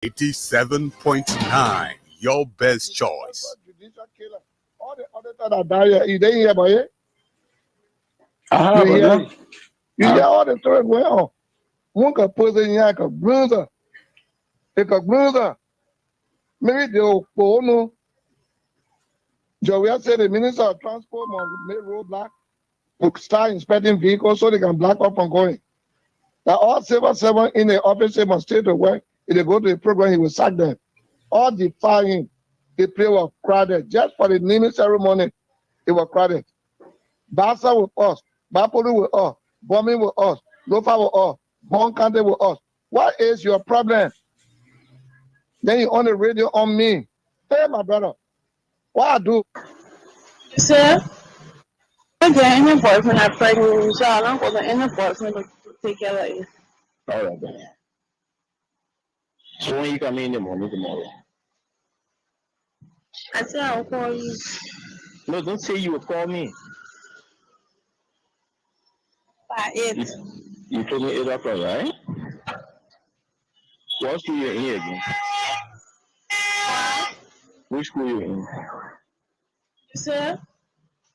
87.9, your best choice. All the other that die here, you didn't hear about it? You hear? You hear all the story going on. One can put in here, a bruiser. Take a bruiser. Maybe the no. Joey said the Minister of Transport must make roadblock to start inspecting vehicles so they can block up and going. That all civil servants in the office must stay to work. If they go to the program, he will sack them. All defying the place was crowded. Just for the naming ceremony, it was crowded. Bassa with us, Bapolu with us, bombing with us, Lofa with us, Bon County with us. What is your problem? Then you on the radio on me. Hey, my brother, what I do? Sir, I get any boyfriend I'm pregnant, so I don't go to any boyfriend to take care of you. All right, then. So when you come in the morning tomorrow? I said I'll call you. No, don't say you will call me. By 8. You told me 8 o'clock, right? What school you in again? Which school you in? Sir?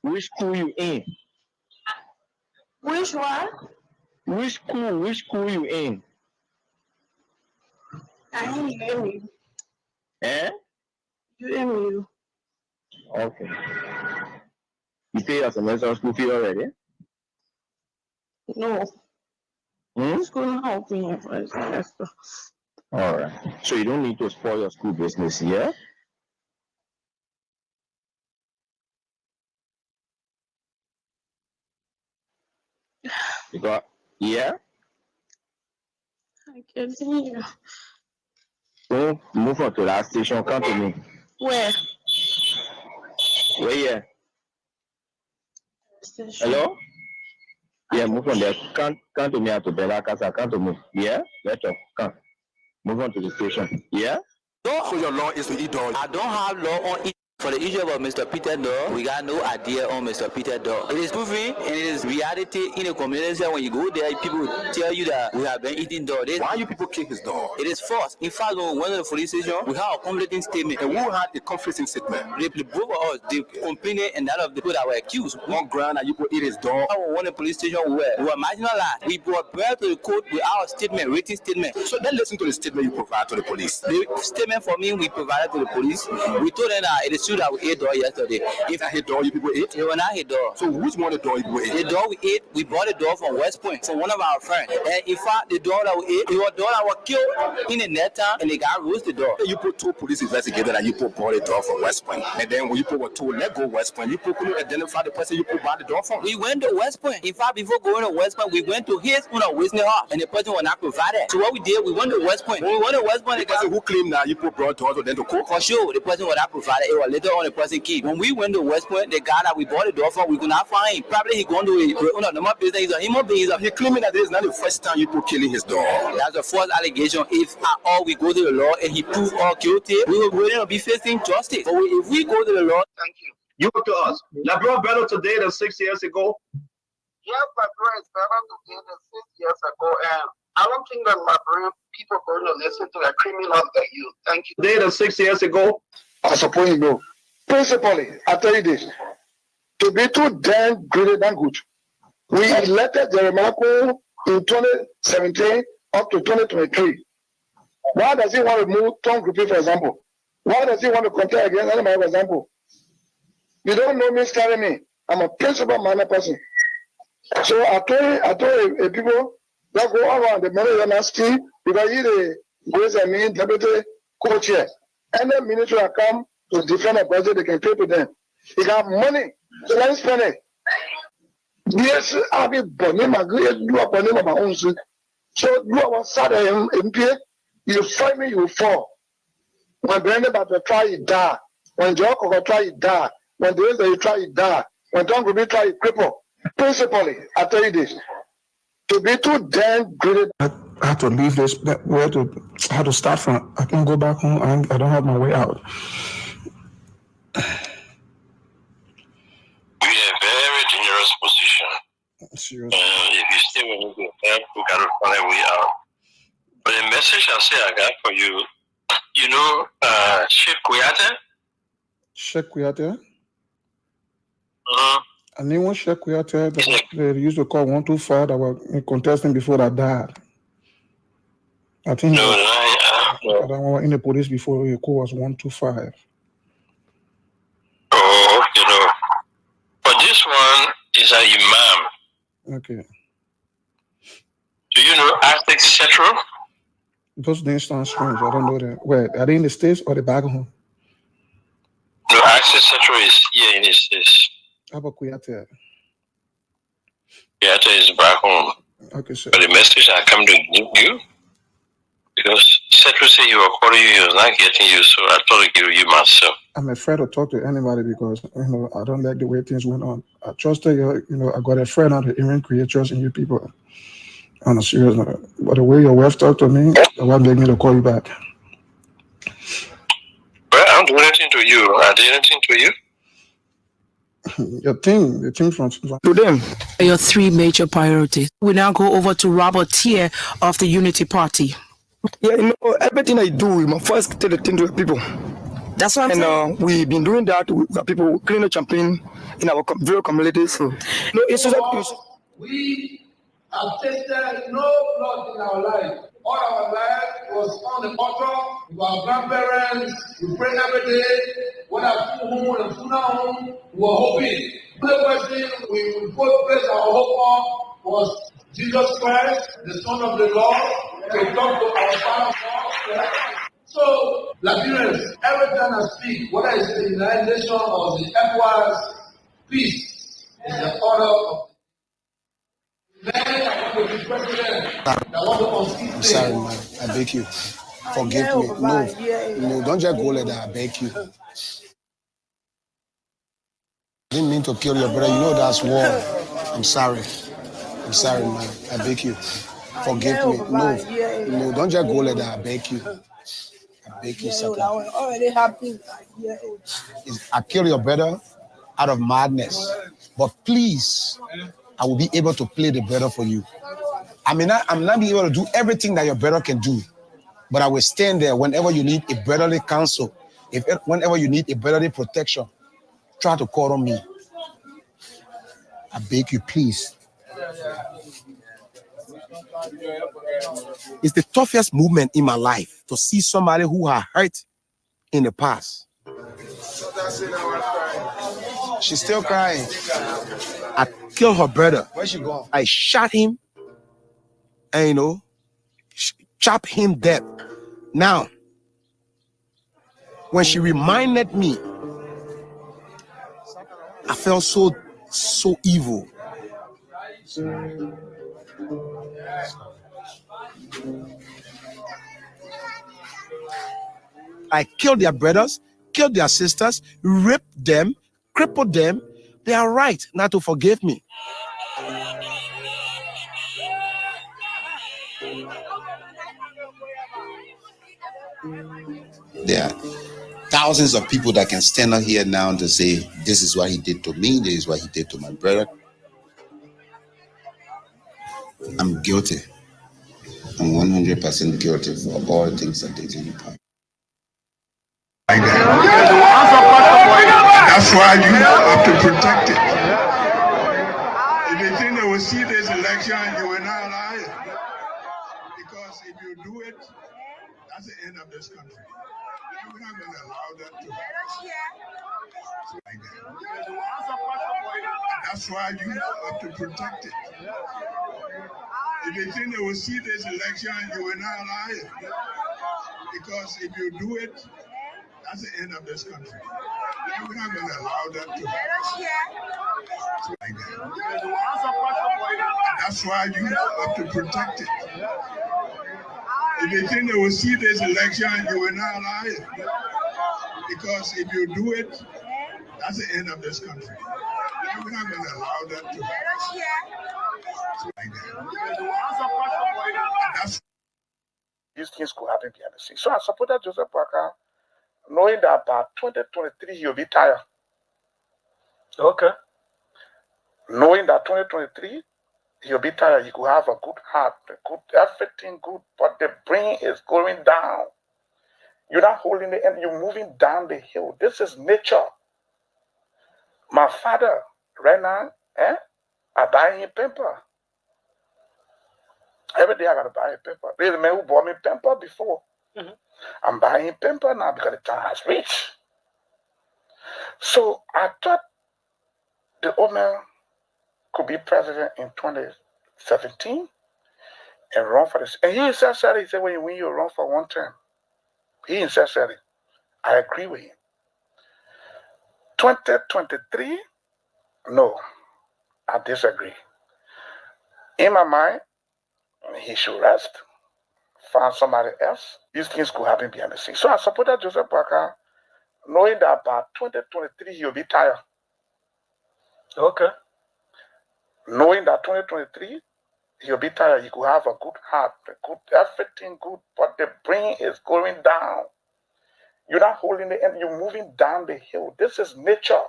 Which school you in? Which one? Which school you in? I didn't hear you. Eh? You hear me? Okay. You pay your semester school fee already? No. School not open yet for the semester. All right. So you don't need to spoil your school business, yeah? Because, yeah? I can't hear you. Don't move on to that station. Come to me. Where? Where, yeah? Station. Hello? Yeah, move on there. Come to me at the Bella Casa. Come to me. Yeah? Let's talk. Come. Move on to the station. Yeah? So your law is to eat dog. I don't have law on it. For the issue about Mr. Peter Dog, we got no idea on Mr. Peter Dog. It is proven and it is reality in the community. When you go there, people tell you that we have been eating dog. Why you people kill his dog? It is false. In fact, when we went to the police station, we have a conflicting statement. And who had a conflicting statement? The both of us, the complainant and that of the people that were accused. One ground that you could eat his dog. When we went to the police station, we were marginalized. We brought back to the court with our statement, written statement. So then listen to the statement you provide to the police. The statement for me, we provided to the police. We told them that it is true that we ate dog yesterday. If I hit dog, you people ate? It was not hit dog. So which one of the dog you people ate? The dog we ate, we bought the dog from West Point, from one of our friends. And in fact, the dog that we ate, it was a dog that was killed in the net town, and they got roasted dog. You put 2 police investigators that you put bought the dog from West Point. And then when you put were told, let go West Point, you put couldn't identify the person you put bought the dog from. We went to West Point. In fact, before going to West Point, we went to his owner, Wisney Hall, and the person was not provided. So what we did, we went to West Point. When we went to West Point, the person who claimed that you put brought dogs then to court. For sure, the person was not provided. It was later on the person key. When we went to West Point, the guy that we bought the dog from, we could not find him. Probably he gone to a normal business. He's a human being. He claiming that this is not the first time you put killing his dog. That's a false allegation. If at all we go to the law and he proves all guilty, we will going to be facing justice. But if we go to the law, thank you. You to us. That bro better today than 6 years ago. Yes, my bro is better today than 6 years ago, and I don't think that my bro people are going to listen to a criminal like you. Thank you. Today than 6 years ago. I suppose you know. Principally, I tell you this, to be too damn greater than good. We elected Jeremiah in 2017 up to 2023. Why does he want to move Tom Grupi, for example? Why does he want to contest against anybody, for example? You don't know me, telling me. I'm a principle-minded person. So I told people that go around the ministry because he the deputy co-chair. And the ministry will come to defend a budget, they can pay to them. They got money, so let's spend it. Yes, I'll be burning my great do up on my own. So do our side MP, you fight me, you fall. When Brenda about to try it die, when Joko will try it die, when there is a try it die, when Tom will be try it cripple. Principally, I tell you this, to be too damn great. I have to leave this, where to, how to start from. I can go back home, I don't have my way out. We're in a very dangerous position. Seriously. If you stay with me, we cannot find a way out. But the message I say I got for you you know Sheikh Kuyate? Sheikh Kuyate? Uh-huh. And then one Sheikh Kuyate that they used to call 125 that were contesting before that died. I think that one in the police before he call was 125. Oh, you know. But this one is an imam. Okay. Do you know Aztec Central? Those names sound strange. I don't know that. Where are they in the States or the back home? No, Aztec Central is here in the States. How about Kuyate? Kuyate is back home. Okay, sir. But the message I come to give you, because Central said he was calling you, he was not getting you, so I thought to give you myself. I'm afraid to talk to anybody because I don't like the way things went on. I trusted you. I got a friend out there, even create trust in you people. On a serious note, but the way your wife talked to me, that what made me to call you back. Well, I don't do anything to you. I did anything to you. The team from to them. Your three major priorities. We now go over to Robert Tier of the Unity Party. Yeah, everything I do, we must first tell the thing to the people. That's what I'm saying. We've been doing that with people cleaning the champagne in our various communities. We have tasted no blood in our life. All our life was on the altar with our grandparents. We pray every day. When I flew home and flew home, we were hoping. The person we both placed our hope on was Jesus Christ, the Son of the Lord, to talk to our Father God. So, Liberians, every time I speak, whether it's the United Nations or the ECOWAS, peace is the order of I'm sorry, man. I beg you. Forgive me. No, don't just go like that. I beg you. I didn't mean to kill your brother. You know that's war. I'm sorry. I'm sorry, man. I beg you. Forgive me. No, don't just go like that. I beg you. I beg you, sir. I killed your brother out of madness. But please, I will be able to play the brother for you. I'm not be able to do everything that your brother can do, but I will stand there whenever you need a brotherly counsel, whenever you need a brotherly protection, try to call on me. I beg you, please. It's the toughest movement in my life to see somebody who had hurt in the past. She's still crying. I killed her brother. Where's she going? I shot him and, chop him dead. Now, when she reminded me, I felt so evil. I killed their brothers, killed their sisters, raped them, crippled them. They are right not to forgive me. There are thousands of people that can stand up here now to say, this is what he did to me, this is what he did to my brother. I'm guilty. I'm 100% guilty for all the things I did in the past. That's why you have to protect it. If you think they will see this election, you will not lie. Because if you do it, that's the end of this country. We're not going to allow that to happen. That's why you have to protect it. If you think they will see this election, you will not lie. Because if you do it, that's the end of this country. We're not going to allow that to happen. That's why you have to protect it. If you think they will see this election, you will not lie. Because if you do it, that's the end of this country. We're not going to allow that to happen. These things could happen behind the scenes. So I supported Joseph Boakai, knowing that by 2023 he'll be tired. Okay. Knowing that 2023 he'll be tired, he could have a good heart, everything good, but the brain is going down. You're not holding the end, you're moving down the hill. This is nature. My father, right now, I buy him pamper. Every day I gotta buy a pamper. There's a man who bought me pamper before. I'm buying pamper now because the time has reached. So I thought the old man could be president in 2017 and run for this. And he sincerely he said, when you run for one term, he sincerely, I agree with him. 2023, no, I disagree. In my mind, he should rest, find somebody else. These things could happen behind the scenes. So I supported Joseph Boakai, knowing that by 2023 he'll be tired. Okay. Knowing that 2023 he'll be tired, he could have a good heart, everything good, but the brain is going down. You're not holding the end, you're moving down the hill. This is nature.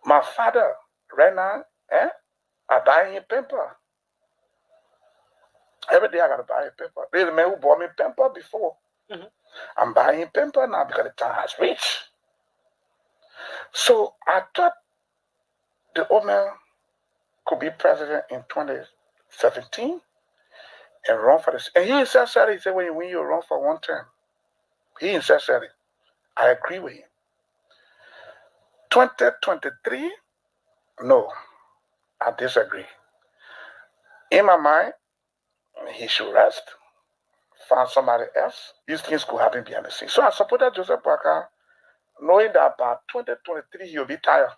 My father, right now, I buy him pamper. Every day I gotta buy a pamper. There's a man who bought me pamper before. I'm buying pamper now because the time has reached. So I thought the old man could be president in 2017 and run for this. And he sincerely said, when you run for one term, he sincerely, I agree with him. 2023, no, I disagree. In my mind, he should rest, find somebody else. These things could happen behind the scenes. So I supported Joseph Boakai, knowing that by 2023 he'll be tired.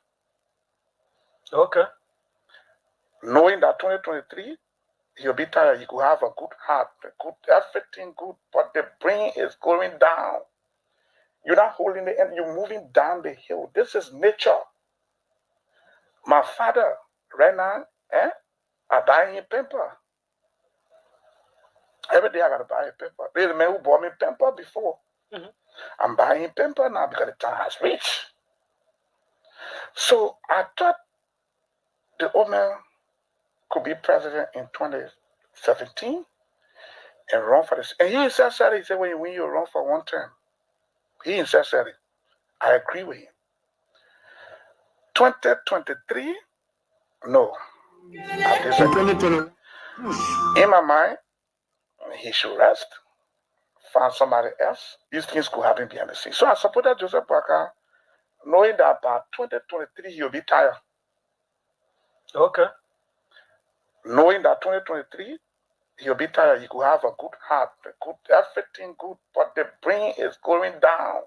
Okay. Knowing that 2023 he'll be tired, he could have a good heart, everything good, but the brain is going down. You're not holding the end, you're moving down the hill. This is nature. My father, right now, I buy him pamper. Every day I gotta buy a pamper. There's a man who bought me pamper before. I'm buying pamper now because the time has reached. So I thought the old man could be president in 2017 and run for this. And he sincerely he said, when you run for one term, he sincerely, I agree with him. 2023, no, I disagree. In my mind, he should rest, find somebody else. These things could happen behind the scenes. So I supported Joseph Boakai, knowing that by 2023 he'll be tired. Okay. Knowing that 2023 he'll be tired, he could have a good heart, everything good, but the brain is going down.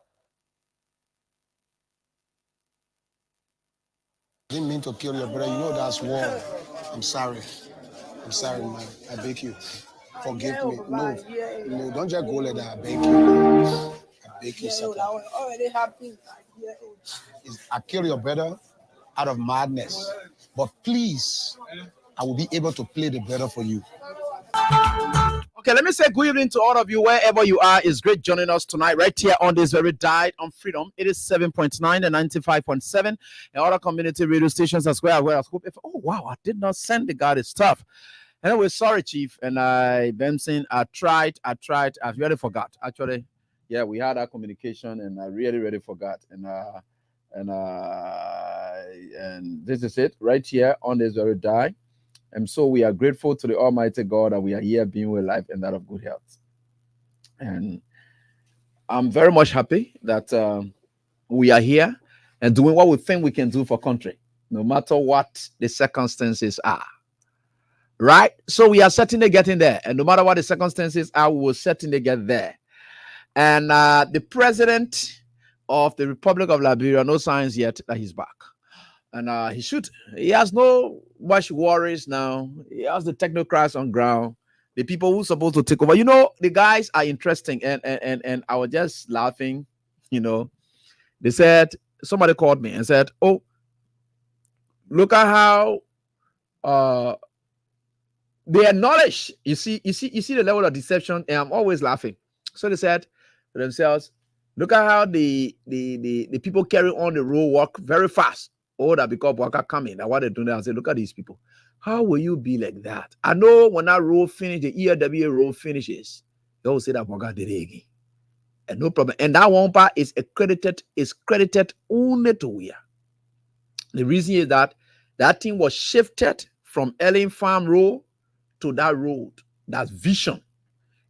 I didn't mean to kill your brother. You know that's war. I'm sorry. I'm sorry, man. I beg you. Forgive me. No, don't just go like that. I beg you. I beg you, sir. I killed your brother out of madness. But please, I will be able to play the brother for you. Okay, let me say good evening to all of you wherever you are. It's great joining us tonight right here on this very Died on Freedom. It is 7.9 and 95.7 and other community radio stations as well. Oh wow, I did not send the guy the stuff. Anyway, sorry, Chief. And Benson, I tried. I really forgot. Actually, yeah, we had our communication, and I really forgot. And this is it right here on this very Die. And so we are grateful to the Almighty God that we are here being with life and that of good health. And I'm very much happy that we are here and doing what we think we can do for country, no matter what the circumstances are. Right? So we are certainly getting there. And no matter what the circumstances are, we will certainly get there. And the president of the Republic of Liberia, no signs yet that he's back. And he has no much worries now. He has the technocrats on ground, the people who are supposed to take over. You know, the guys are interesting. And I was just laughing, you know. They said, somebody called me and said, oh, look at how they acknowledge, you see the level of deception, and I'm always laughing. So they said to themselves, look at how the people carry on the road work very fast. Oh, that because Boakai coming, and what they're doing, I say, look at these people. How will you be like that? I know when that road finish, the ERWA road finishes, they will say that Boakai did it again. And no problem. And that one part is credited only to we. The reason is that that thing was shifted from Ellen Farm Road to that road. That's vision.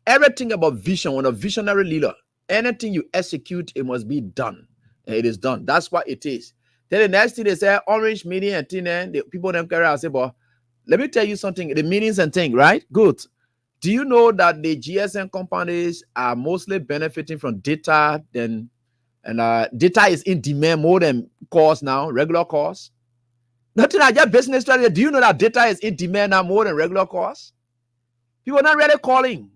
Everything about vision, when a visionary leader, anything you execute, it must be done. And it is done. That's what it is. Then the next thing they say, orange meeting and thing, the people don't carry out say, but let me tell you something, the meetings and thing, right? Good. Do you know that the GSM companies are mostly benefiting from data and data is in demand more than calls now, regular calls? Nothing like that business strategy. Do you know that data is in demand now more than regular calls? People are not really calling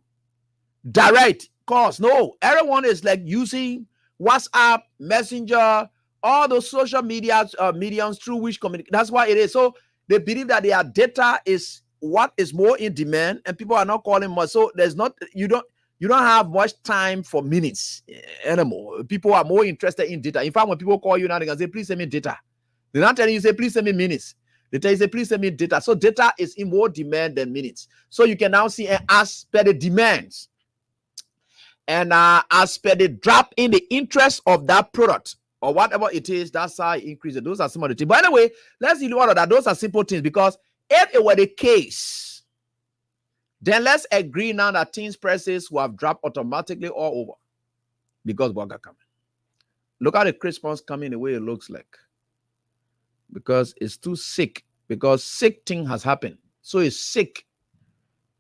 direct calls. No, everyone is like using WhatsApp, Messenger, all those social media mediums through which communicate. That's why it is. So they believe that their data is what is more in demand, and people are not calling much. So there's not you don't have much time for minutes anymore. People are more interested in data. In fact, when people call you now, they can say, please send me data. They're not telling you, say, please send me minutes. They tell you, say, please send me data. So data is in more demand than minutes. So you can now see as per the demands and as per the drop in the interest of that product or whatever it is, that's how it increases. Those are some of the things. But anyway, let's see what that. Those are simple things, because if it were the case, then let's agree now that things prices will have dropped automatically all over because burger coming. Look at the Christmas coming the way it looks like. Because it's too sick. Because sick thing has happened. So it's sick.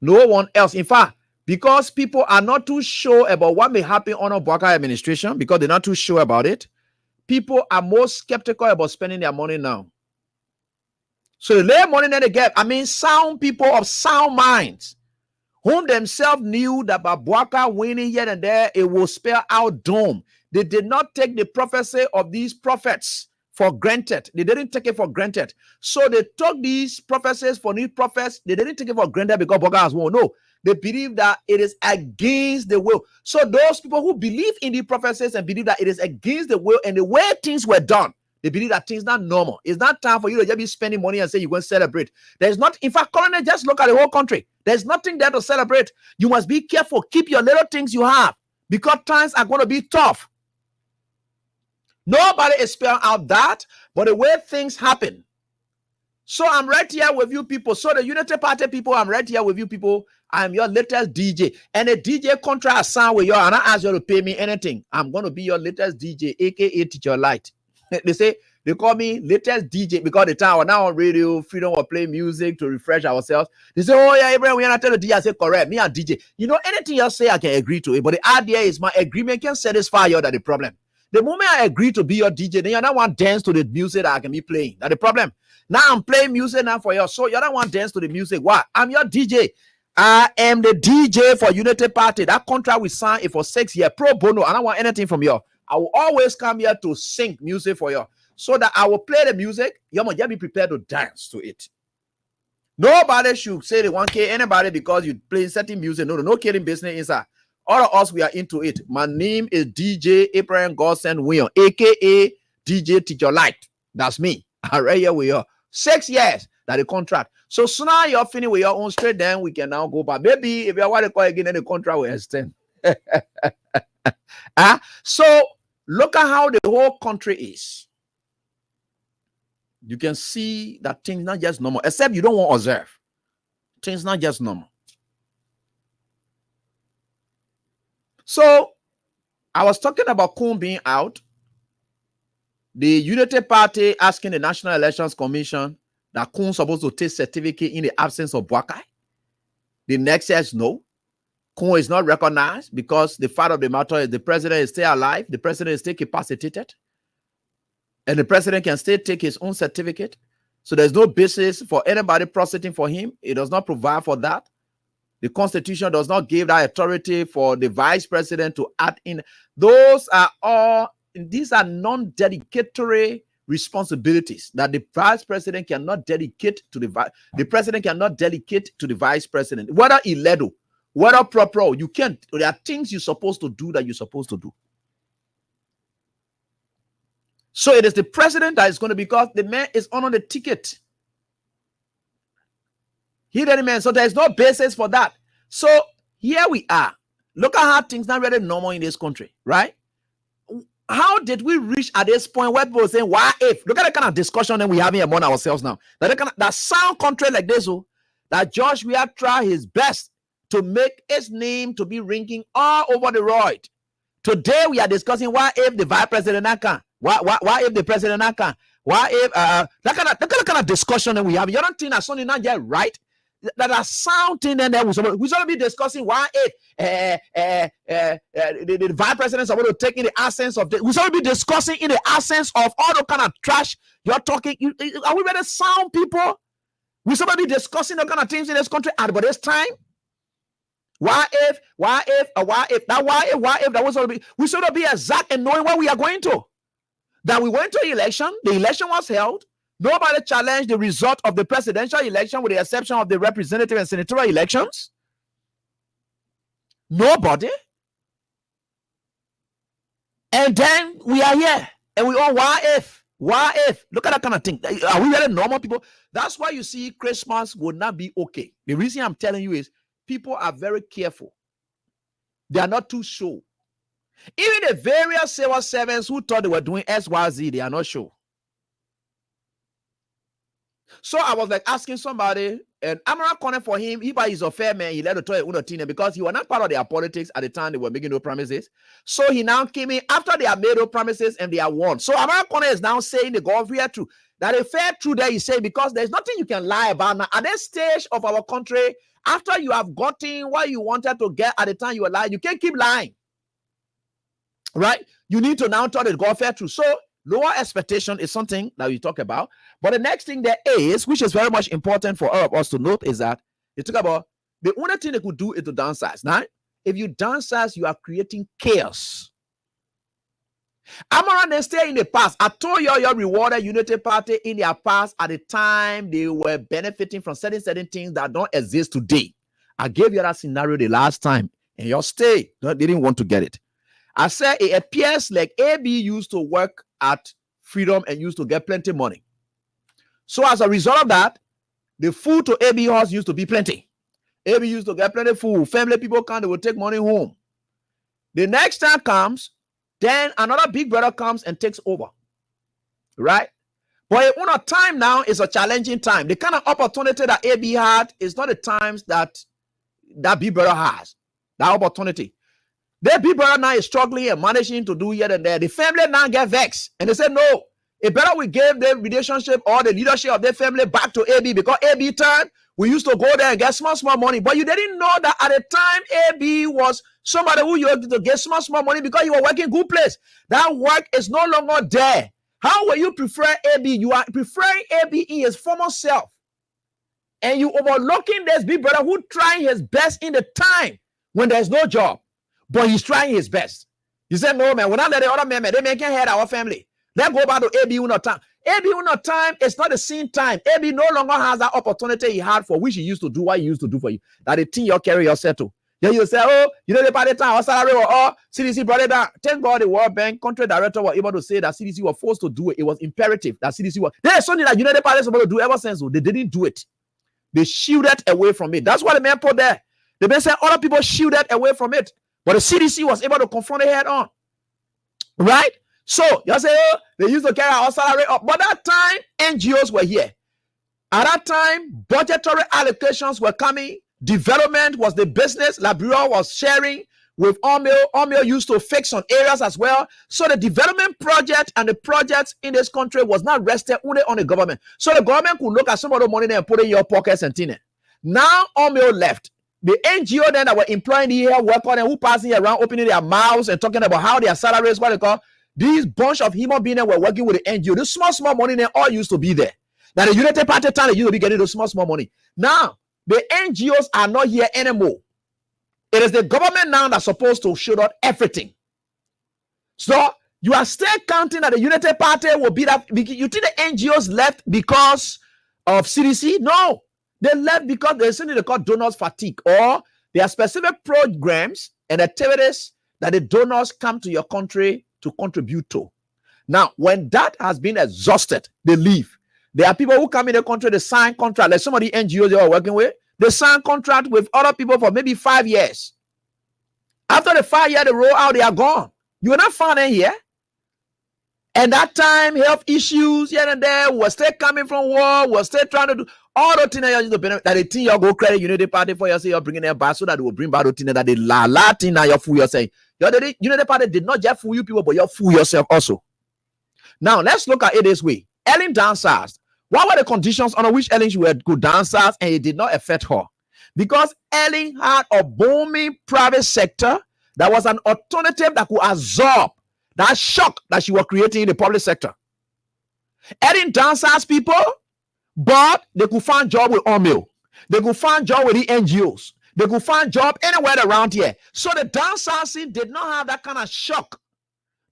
No one else. In fact, because people are not too sure about what may happen under Burger administration, because they're not too sure about it, people are more skeptical about spending their money now. So the lay money that they get, sound people of sound minds, whom themselves knew that by Burger winning here and there, it will spell out doom. They did not take the prophecy of these prophets for granted. They didn't take it for granted. So they took these prophecies for these prophets. They didn't take it for granted because Burger has won. No, they believe that it is against the will. So those people who believe in the prophecies and believe that it is against the will and the way things were done, they believe that things not normal. It's not time for you to just be spending money and say you're going to celebrate. There's not, in fact, currently just look at the whole country. There's nothing there to celebrate. You must be careful. Keep your little things you have because times are going to be tough. Nobody is spelling out that, but the way things happen. So I'm right here with you people. So the Unity Party people, I'm right here with you people. I'm your latest DJ. And the DJ contract signed with you, and I ask you to pay me anything. I'm going to be your latest DJ, aka Teacher Light. They call me latest DJ because the time we're now on radio, freedom of play music to refresh ourselves. They say, oh yeah, Abraham, we're not telling the DJ. I say, correct, me and DJ. You know, anything you say, I can agree to it. But the idea is my agreement can satisfy you. That's the problem. The moment I agree to be your DJ, then you don't want to dance to the music that I can be playing. That's the problem. Now I'm playing music now for you. So you don't want to dance to the music. Why? I'm your DJ. I am the DJ for Unity Party. That contract we signed is for 6 years. Pro bono. I don't want anything from you. I will always come here to sing music for you. So that I will play the music. You must just be prepared to dance to it. Nobody should say they want to kill anybody because you play certain music. No killing business inside. All of us, we are into it. My name is DJ Abraham Godson William, aka DJ Teacher Light. That's me. Right here we are. 6 years that the contract. So soon as you're finished with your own straight, then we can now go back. Maybe if you want to call again, then the contract will extend. So look at how the whole country is. You can see that things not just normal, except you don't want to observe. Things not just normal. So I was talking about Kun being out. The Unity Party asking the National Elections Commission that Kun supposed to take certificate in the absence of Boakai. The next says no. Kun is not recognized because the fact of the matter is the president is still alive. The president is still capacitated. And the president can still take his own certificate. So there's no basis for anybody prosecuting for him. It does not provide for that. The Constitution does not give that authority for the vice president to act in. These are non-dedicatory responsibilities that the vice president cannot dedicate to the president cannot delegate to the vice president. Whether illegal, whether proper, you can't. There are things you're supposed to do that you're supposed to do. So it is the president that is going to, because the man is on the ticket. He didn't man. So there is no basis for that. So here we are. look at how things not really normal in this country, right? How did we reach at this point where people are saying, why if? Look at the kind of discussion that we're having among ourselves now. That sound country like this, that Josh Weah tried his best to make his name to be ringing all over the world. Today we are discussing why if the vice president can, why if the president can, why if that kind of discussion that we have. You don't think that something not yet right? That are sounding and then we're going to be discussing why if the vice president is supposed to take in the absence of we're going to be discussing in the absence of all the kind of trash you're talking. Are we ready to sound people? We're supposed to be discussing the kind of things in this country at this time. Why if that was going to be, we should be exact and knowing where we are going to. That we went to election, the election was held. Nobody challenged the result of the presidential election with the exception of the representative and senatorial elections. Nobody. And then we are here. And we all, why if? Look at that kind of thing. Are we really normal people? That's why you see Christmas would not be okay. The reason I'm telling you is people are very careful. They are not too sure. Even the various civil servants who thought they were doing XYZ, they are not sure. So I was like asking somebody, and I'm not calling for him. He is a fair man. He let the toy because he was not part of their politics at the time they were making no promises. So he now came in after they have made no promises and they have won. So American is now saying the God fair truth. That a fair truth that you say because there's nothing you can lie about now. At this stage of our country, after you have gotten what you wanted to get at the time you were lying, you can't keep lying. Right? You need to now tell the God fair truth. So lower expectation is something that we talk about. But the next thing there is, which is very much important for all of us to note, is that they talk about the only thing they could do is to downsize. Now, if you downsize, you are creating chaos. Amara, they stay in the past. I told you your rewarded Unity Party in their past at the time they were benefiting from certain things that don't exist today. I gave you that scenario the last time, and your stay didn't want to get it. I said it appears like AB used to work at Freedom and used to get plenty money. So as a result of that, the food to AB house used to be plenty. AB used to get plenty food. Family people come, they will take money home. The next time comes, then another big brother comes and takes over. Right? But one of time now is a challenging time. The kind of opportunity that AB had is not the times that big brother has. That opportunity. Their big brother now is struggling and managing to do here and there. The family now get vexed. And they say, no, it better we give the relationship or the leadership of their family back to AB because AB turned, we used to go there and get small money. But you didn't know that at the time AB was somebody who used to get small money because you were working good place. That work is no longer there. How will you prefer AB? You are preferring AB in his former self. And you overlooking this big brother who trying his best in the time when there's no job. But he's trying his best. He said, no, man, we're not letting the other men, they make head our family. Let's go back to AB Uno time. AB Uno time is not the same time. AB no longer has that opportunity he had for which he used to do what he used to do for you. That the thing you carry yourself to. Then you say, oh, you know, the party time, or salary, or CDC brought it down. Thank God the World Bank country director was able to say that CDC was forced to do it. It was imperative that CDC was. There's something that United Party is supposed to do ever since. They didn't do it. They shielded away from it. That's what the man put there. The man said other people shielded away from it. But the CDC was able to confront it head on. Right? So, you say, oh, they used to carry our salary up. But that time, NGOs were here. At that time, budgetary allocations were coming. Development was the business. Labrador was sharing with Omeo. Omeo used to fix on areas as well. So the development project and the projects in this country was not rested only on the government. So the government could look at some of the money there and put it in your pockets and tin it. Now, Omeo left. The NGO then that were employing here, workers and who passing around, opening their mouths and talking about how their salaries, what they call, these bunch of human beings were working with the NGO. The small money they all used to be there. Now the United Party time they used to be getting the small money. Now the NGOs are not here anymore. It is the government now that's supposed to show out everything. So you are still counting that the United Party will be that. You think the NGOs left because of CDC? No. They left because there's something they call donors fatigue, or there are specific programs and activities that the donors come to your country to contribute to. Now, when that has been exhausted, they leave. There are people who come in the country, they sign contract, like some of the NGOs they are working with, they sign contract with other people for maybe 5 years. After the 5 years they roll out, they are gone. You will not find them here. And that time, health issues here and there, we're still coming from war, we're still trying to do all the things that they think you'll go credit Unity Party for you, say you're bringing them back so that they will bring back the things that they la thing now you're fool yourself. Unity Party did not just fool you people, but you're fool yourself also. Now, let's look at it this way. Ellen dancers. What were the conditions under which Ellen could dance and it did not affect her? Because Ellen had a booming private sector that was an alternative that could absorb that shock that she was creating in the public sector. Ellen dancers people, but they could find job with Omil. They could find job with the NGOs. They could find job anywhere around here. So the dancers did not have that kind of shock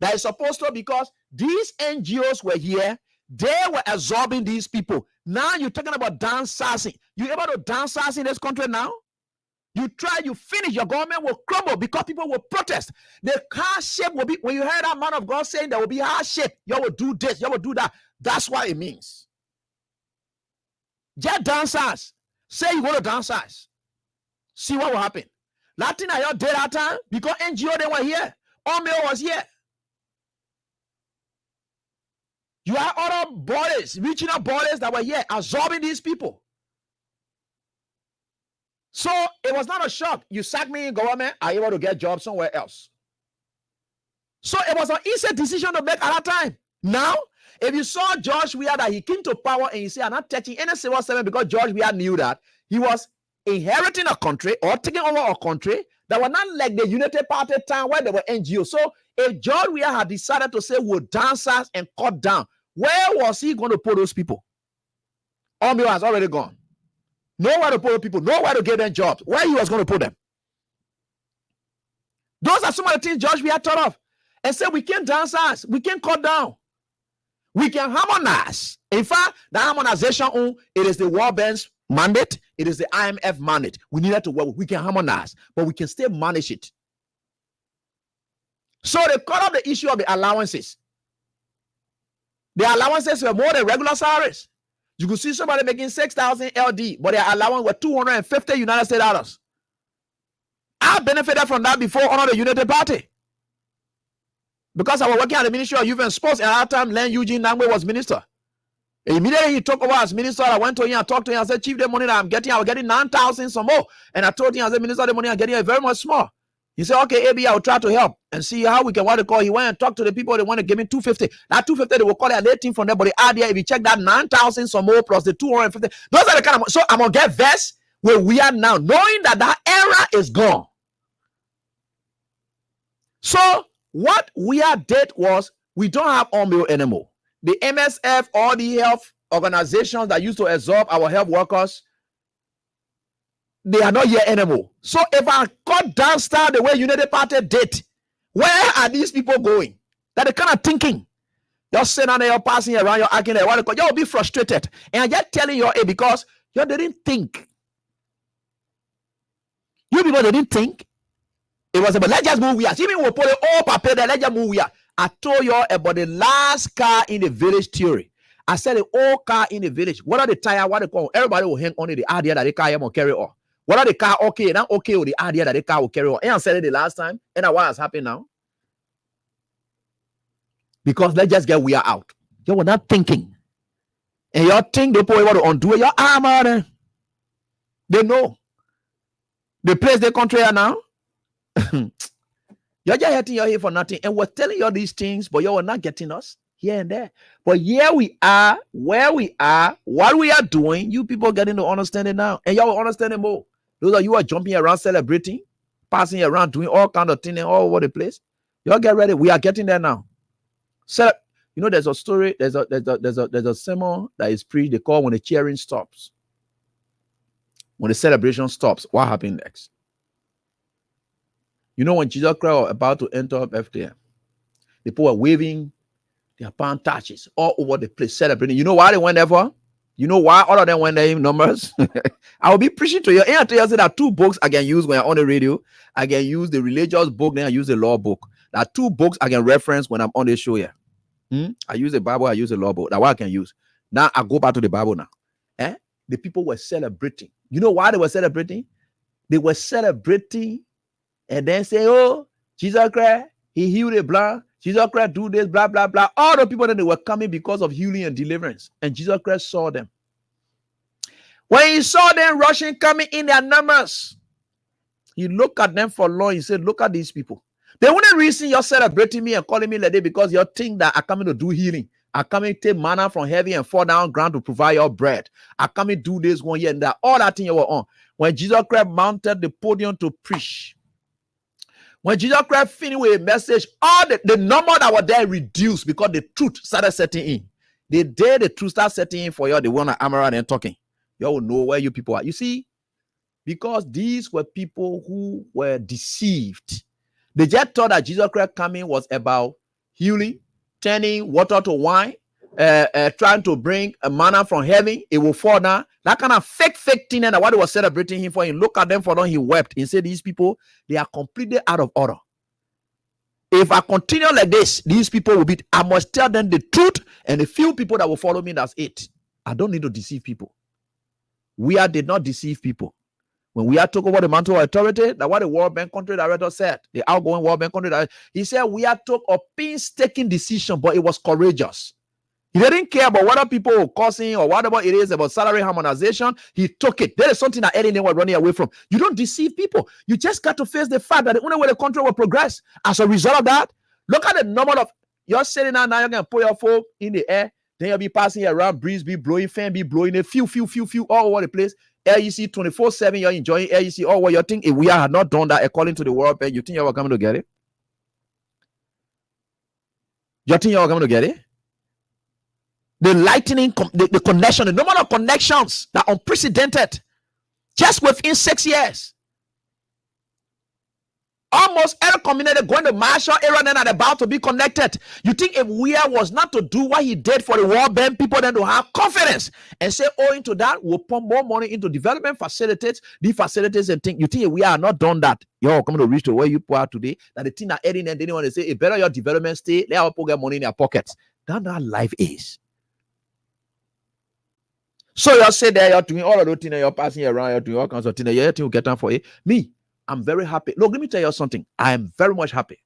that is supposed to, because these NGOs were here. They were absorbing these people. Now you're talking about dancers. You able to dance in this country now? You try, you finish, your government will crumble because people will protest. The hardship will be, when you hear that man of God saying there will be hardship, you will do this, you will do that. That's what it means. Just dancers. Say you go to dancers. See what will happen. Latin I did that time because NGO they were here. Omeo was here. You have other borders, regional borders that were here absorbing these people. So it was not a shock. You sack me in government, are able to get jobs somewhere else. So it was an easy decision to make at that time. Now, if you saw George Weah that he came to power and he said, I'm not touching any civil servant, because George Weah knew that he was inheriting a country or taking over a country that was not like the Unity Party time where there were NGOs. So if George Weah had decided to say we'll dancers and cut down, where was he going to put those people? Omio has already gone. Nowhere to put people, nowhere to give them jobs. Where he was going to put them? Those are some of the things George Weah thought of and said we can dance, we can cut down, we can harmonize. In fact, the harmonization, it is the World Bank's mandate, it is the IMF mandate. We needed to work, we can harmonize, but we can still manage it. So they cut off the issue of the allowances. The allowances were more than regular salaries. You could see somebody making 6,000 LD, but their allowance was 250 United States dollars. I benefited from that before under the Unity Party. Because I was working at the Ministry of Youth and Sports, and at that time, Len Eugene Nangwe was minister. And immediately he took over as minister. I went to him and talked to him. I said, Chief, the money that I'm getting, I was getting 9,000 some more. And I told him, I said, Minister, the money I'm getting is very much small. He said, okay, AB, I'll try to help and see how we can, what they call. He went and talked to the people. They want to give me 250. That 250, they will call it a late thing from there. But the idea, if you check that 9,000 some more plus the 250, those are the kind of, so I'm going to get vexed where we are now, knowing that that era is gone. So what we did was, we don't have Omio anymore. The MSF, all the health organizations that used to absorb our health workers, they are not here anymore. So if I cut down style the way Unity Party did, where are these people going? That the kind of thinking. You're sitting on there, you're passing around, you're acting there, you'll be frustrated. And I'm just telling you, because you didn't think. You people didn't think. It was about, let's just move here. Even we'll put it all paper there, let's just move here. I told you about the last car in the village theory. I said the old car in the village. What are the tire? What they call? Everybody will hang on to the idea that the car will carry on. What are the car okay? Now okay with the idea that the car will carry on. And I said it the last time. And what has happened now? Because let's just get we are out. You were not thinking. And you think they probably want to undo it. Your armor. They know. The place they country are now. You're just hitting your head for nothing. And we're telling you these things, but you are not getting us here and there. But here we are, where we are, what we are doing, you people getting to understand it now. And y'all will understand it more. Those of you who are jumping around, celebrating, passing around, doing all kind of things all over the place. Y'all get ready. We are getting there now. So, you know, there's a story, there's a sermon that is preached, they call when the cheering stops. When the celebration stops, what happened next? You know, when Jesus Christ was about to enter Bethlehem, the people were waving their palm touches all over the place, celebrating. You know why they went there for? You know why all of them went there in numbers? I will be preaching to you. And I tell you, there are two books I can use when I'm on the radio. I can use the religious book, then I use the law book. There are two books I can reference when I'm on the show here. I use the Bible, I use the law book. That's what I can use. Now I go back to the Bible now. The people were celebrating. You know why they were celebrating? They were celebrating and then say, oh, Jesus Christ, he healed a blind. Jesus Christ do this, blah, blah, blah. All the people that they were coming because of healing and deliverance. And Jesus Christ saw them. When he saw them rushing, coming in their numbers, he looked at them for long. He said, look at these people. The only reason you're celebrating me and calling me like that because you think that I coming to do healing. I coming to take manna from heaven and fall down ground to provide your bread. I coming to do this one year and that. All that thing you were on. When Jesus Christ mounted the podium to preach, when Jesus Christ finished with a message, all the number that were there reduced because the truth started setting in. The day the truth started setting in for you, the one at Amara and talking, you will know where you people are. You see, because these were people who were deceived. They just thought that Jesus Christ coming was about healing, turning water to wine, trying to bring a manna from heaven. It will fall down. That kind of fake thing, and what they were celebrating him for. He looked at them for them, he wept. He said, these people, they are completely out of order. If I continue like this, these people will be, I must tell them the truth, and the few people that will follow me, that's it. I don't need to deceive people. We did not deceive people. When we took over the mantle of authority, that's what the World Bank country director said, the outgoing World Bank country director, he said, we took a painstaking decision, but it was courageous. He didn't care about whether people were causing or whatever it is about salary harmonization. He took it. There is something that Eddie was running away from. You don't deceive people. You just got to face the fact that the only way the country will progress. As a result of that, look at the number of, you're sitting down now, you're going to put your phone in the air, then you'll be passing around, breeze be blowing, fan be blowing, a few, all over the place. LEC 24/7, you're enjoying LEC. Oh, well, you think if we had not done that according to the World Bank, you think you were coming to get it? You think you were coming to get it? The lightning, the connection, the number of connections that are unprecedented just within 6 years. Almost every community going to Marshall area then are about to be connected. You think if Weah was not to do what he did for the World Bank, people then to have confidence and say, owing to that, we'll pump more money into development facilities, the facilities and things. You think if we are not done that, you're coming to reach to where you are today, that the thing that Eddie and anyone they say, it better your development stay, let our people get money in their pockets. That's how life is. So you say there, you're doing all of those things, you're passing around, you're doing all kinds of things, you're to get time for it. Me, I'm very happy. Look, let me tell you something. I am very much happy.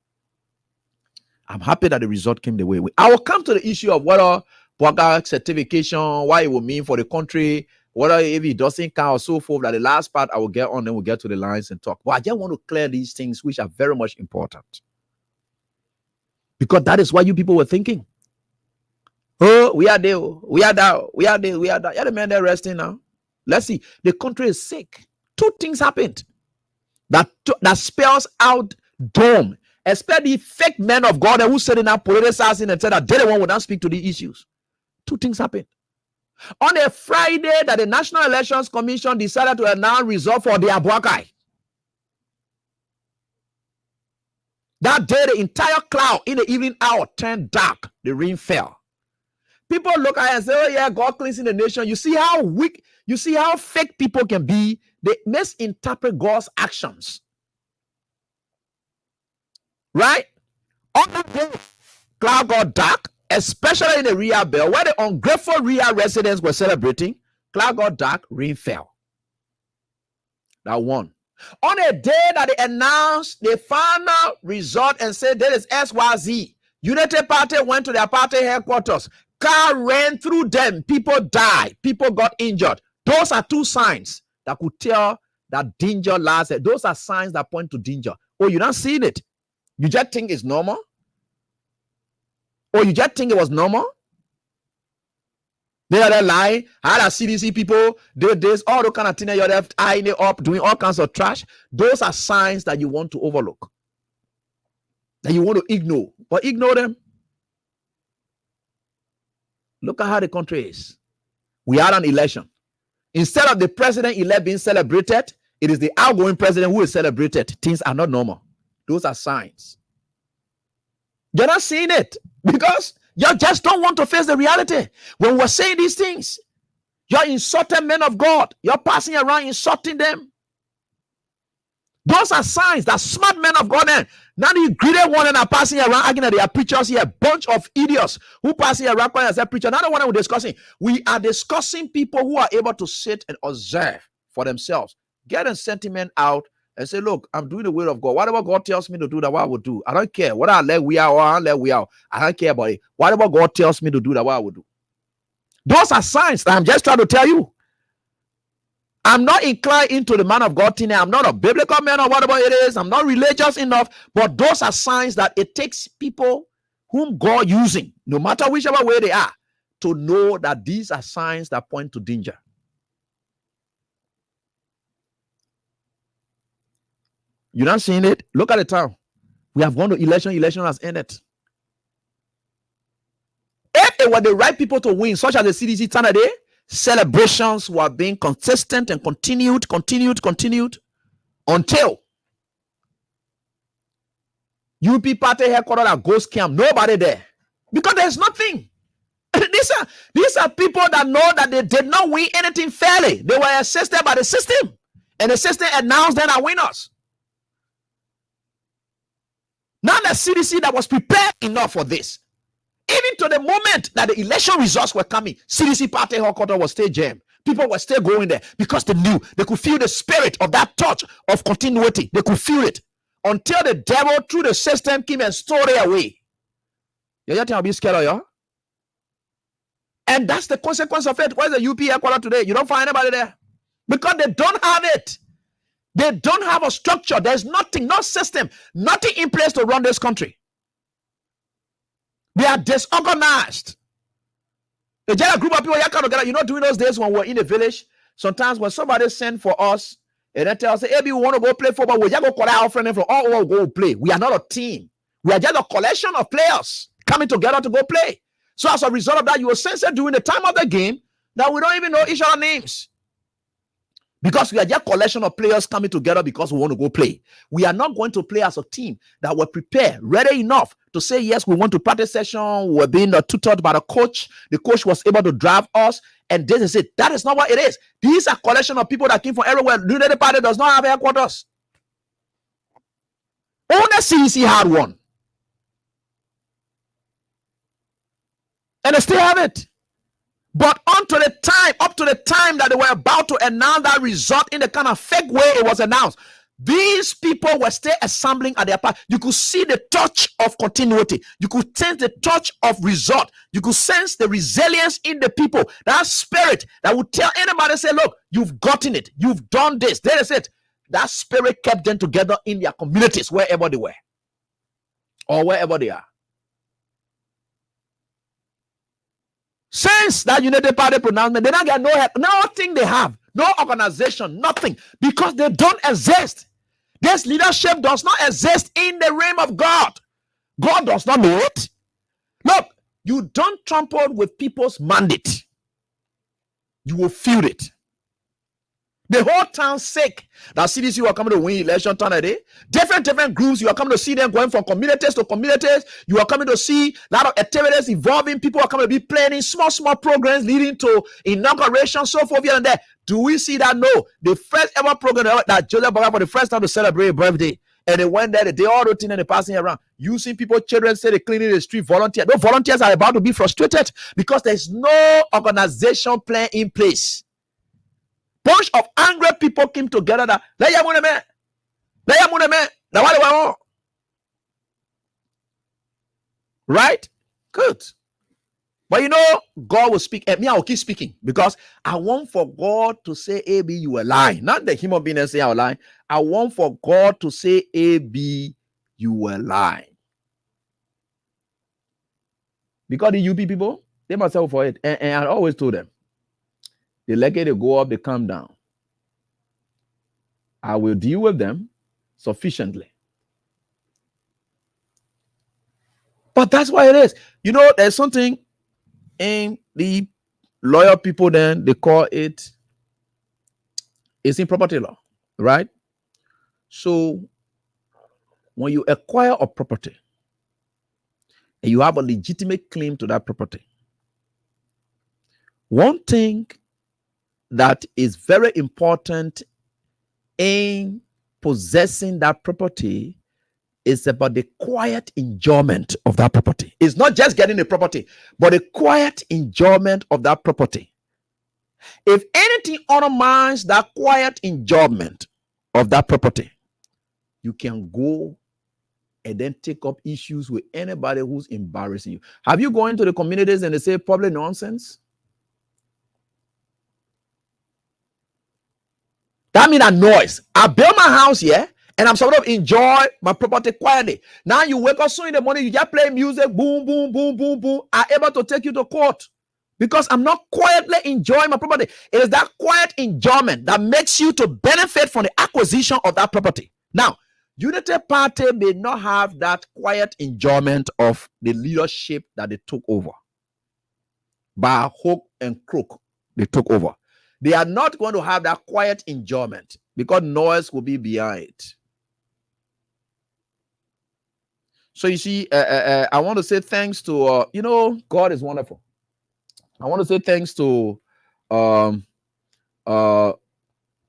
I'm happy that the result came the way. I will come to the issue of whether BWAGA certification, what it will mean for the country, whether if it doesn't count or so forth. That the last part I will get on, then we'll get to the lines and talk. But I just want to clear these things which are very much important. Because that is what you people were thinking. Oh, we are there. We are there. We are there. We are there. Yeah, the men they're resting now. Let's see. The country is sick. Two things happened that spells out doom. Especially fake men of God who said in that politicizing and said that they don't want to speak to the issues. Two things happened. On a Friday that the National Elections Commission decided to announce result for the Abuakai. That day, the entire cloud in the evening hour turned dark. The rain fell. People look at it and say, oh yeah, God cleansing the nation. You see how weak, you see how fake people can be. They misinterpret God's actions. Right? On that day, cloud got dark, especially in the Ria Bell, where the ungrateful Ria residents were celebrating. Cloud got dark, rain fell. That one. On a day that they announced the final result and said there is XYZ, Unity Party went to their party headquarters. Car ran through them. People died. People got injured. Those are two signs that could tell that danger lies. Those are signs that point to danger. Oh, you not seen it? You just think it's normal? Or you just think it was normal? They are lying. How the CDC people do this, all the kind of thing you're left eyeing it up, doing all kinds of trash. Those are signs that you want to overlook, that you want to ignore. But ignore them. Look at how the country is. We had an election. Instead of the president-elect being celebrated, it is the outgoing president who is celebrated. Things are not normal. Those are signs. You're not seeing it because you just don't want to face the reality. When we're saying these things, you're insulting men of God. You're passing around insulting them. Those are signs that smart men of God then. Now the greedy one and are passing around arguing that they are preachers here. A bunch of idiots who passing around as a preacher. Not the one we're discussing. We are discussing people who are able to sit and observe for themselves. Getting sentiment out and say, look, I'm doing the will of God. Whatever God tells me to do, that's what I will do. I don't care whether I let we out or I let we out. I don't care about it. Whatever God tells me to do, that's what I will do. Those are signs that I'm just trying to tell you. I'm not inclined into the man of God thing. I'm not a biblical man or whatever it is. I'm not religious enough. But those are signs that it takes people whom God using, no matter whichever way they are, to know that these are signs that point to danger. You're not seeing it? Look at the time. We have gone to election. Election has ended. If it were the right people to win, such as the CDC Saturday, celebrations were being consistent and continued until UP party headquarters at Ghost Camp. Nobody there. Because there's nothing. These are people that know that they did not win anything fairly. They were assisted by the system. And the system announced them as winners. Now the CDC that was prepared enough for this. Even to the moment that the election results were coming, CDC party headquarters was still jammed. People were still going there because they knew they could feel the spirit of that touch of continuity. They could feel it until the devil through the system came and stole it away. You think I'll be scared of you? And that's the consequence of it. Where's the UP headquarters today? You don't find anybody there because they don't have it. They don't have a structure. There's nothing, no system, nothing in place to run this country. They are disorganized. A group of people here come together. You know, during those days when we're in the village, sometimes when somebody send for us and they tell us, hey, we want to go play football, we just go collect our friend from all over go play. We are not a team. We are just a collection of players coming together to go play. So as a result of that, you will sense that during the time of the game that we don't even know each other's names. Because we are just a collection of players coming together because we want to go play. We are not going to play as a team that were prepared, ready enough to say, yes, we want to practice session. We're being tutored by the coach. The coach was able to drive us. And this is it. That is not what it is. These are a collection of people that came from everywhere. The Unity Party does not have headquarters. Only CDC had one. And they still have it. But up to the time that they were about to announce that result in the kind of fake way it was announced, these people were still assembling at their part. You could see the touch of continuity. You could sense the touch of result. You could sense the resilience in the people. That spirit that would tell anybody, say, look, you've gotten it. You've done this. There is it. That spirit kept them together in their communities, wherever they were. Or wherever they are. Since that Unity Party pronouncement, they don't get no help, nothing they have, no organization, nothing, because they don't exist. This leadership does not exist in the realm of God. God does not know it. Look, you don't trample with people's mandate. You will feel it. The whole town sick that CDC you are coming to win election today. Different groups, you are coming to see them going from communities to communities. You are coming to see a lot of activities evolving. People are coming to be planning small programs leading to inauguration, so forth here and there. Do we see that? No. The first ever program that Joseph Boga for the first time to celebrate a birthday. And they went there, they all routine and they passing around. You see people, children say they cleaning the street, volunteers. Those volunteers are about to be frustrated because there's no organization plan in place. Bunch of angry people came together that let ya money man. Now what do I want? Right? Good. But you know, God will speak. And me, I will keep speaking because I want for God to say, AB, you are lying. Not the human being say I will lie. I want for God to say, AB, you were lying. Because the UP people, they must help for it. And I always told them, they like it, they go up, they come down. I will deal with them sufficiently. But that's why it is. You know, there's something in the lawyer people then, they call it, it's in property law, right? So when you acquire a property and you have a legitimate claim to that property, one thing that is very important in possessing that property is about the quiet enjoyment of that property. It's not just getting the property, but the quiet enjoyment of that property. If anything undermines that quiet enjoyment of that property, you can go and then take up issues with anybody who's embarrassing you. Have you gone into the communities and they say public nonsense? That means a noise. I build my house here and I'm supposed to enjoy my property quietly. Now you wake up soon in the morning, you just play music, boom, boom, boom, boom, boom. I'm able to take you to court because I'm not quietly enjoying my property. It is that quiet enjoyment that makes you to benefit from the acquisition of that property. Now, Unity Party may not have that quiet enjoyment of the leadership that they took over. By hook and crook, they took over. They are not going to have that quiet enjoyment because noise will be behind it. So you see, I want to say thanks to, God is wonderful. I want to say thanks to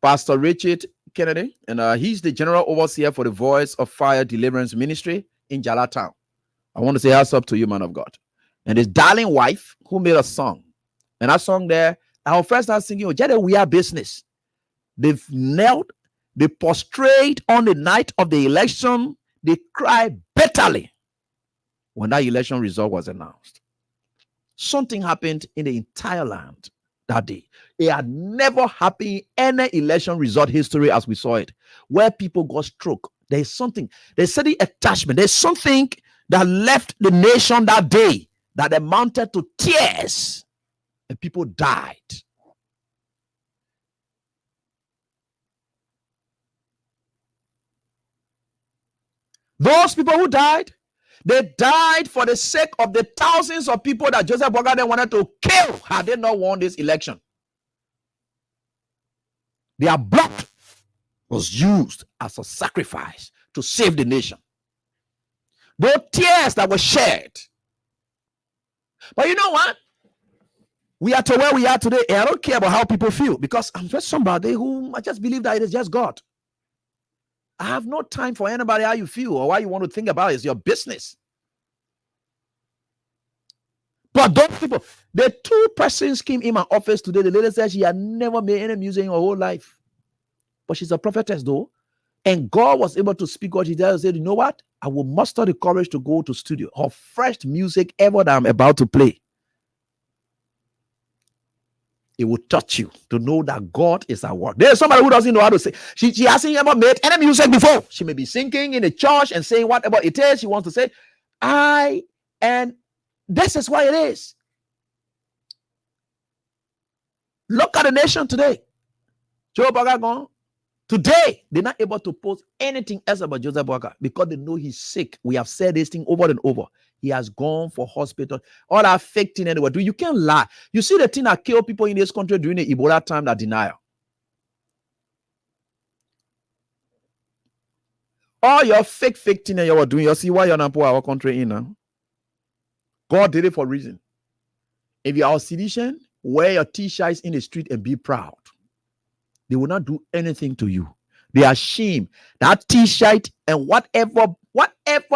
Pastor Richard Kennedy, and he's the general overseer for the Voice of Fire Deliverance Ministry in Jalatown. I want to say hats up to you, man of God. And his darling wife who made a song. And that song there, our first started singing, we are business. They've knelt, they prostrate on the night of the election, they cried bitterly when that election result was announced. Something happened in the entire land that day. It had never happened in any election result history as we saw it, where people got struck. There's something, there's certain attachment, there's something that left the nation that day that amounted to tears, and people died. Those people who died, they died for the sake of the thousands of people that Joseph Boakai wanted to kill had they not won this election. Their blood was used as a sacrifice to save the nation. Those tears that were shed. But you know what? We are to where we are today, and I don't care about how people feel, because I'm just somebody who I just believe that it is just God. I have no time for anybody how you feel or why you want to think about it. It's your business. But those people, the two persons came in my office today. The lady said she had never made any music in her whole life. But she's a prophetess though. And God was able to speak what she did. Said, you know what? I will muster the courage to go to studio. Her first music ever that I'm about to play. It will touch you to know that God is at work. There's somebody who doesn't know how to say. She hasn't ever made any music before. She may be singing in a church and saying whatever it is she wants to say. And this is why it is. Look at the nation today. Joe Boakai gone. Today, they're not able to post anything else about Joseph Boakai because they know he's sick. We have said this thing over and over. He has gone for hospital. All that fake thing anyway. You can't lie. You see the thing that killed people in this country during the Ebola time, that denial. All your fake thing that you were doing, you see why you're not put our country in now. God did it for a reason. If you are a citizen, wear your t-shirts in the street and be proud. They will not do anything to you. They are ashamed. That t-shirt and whatever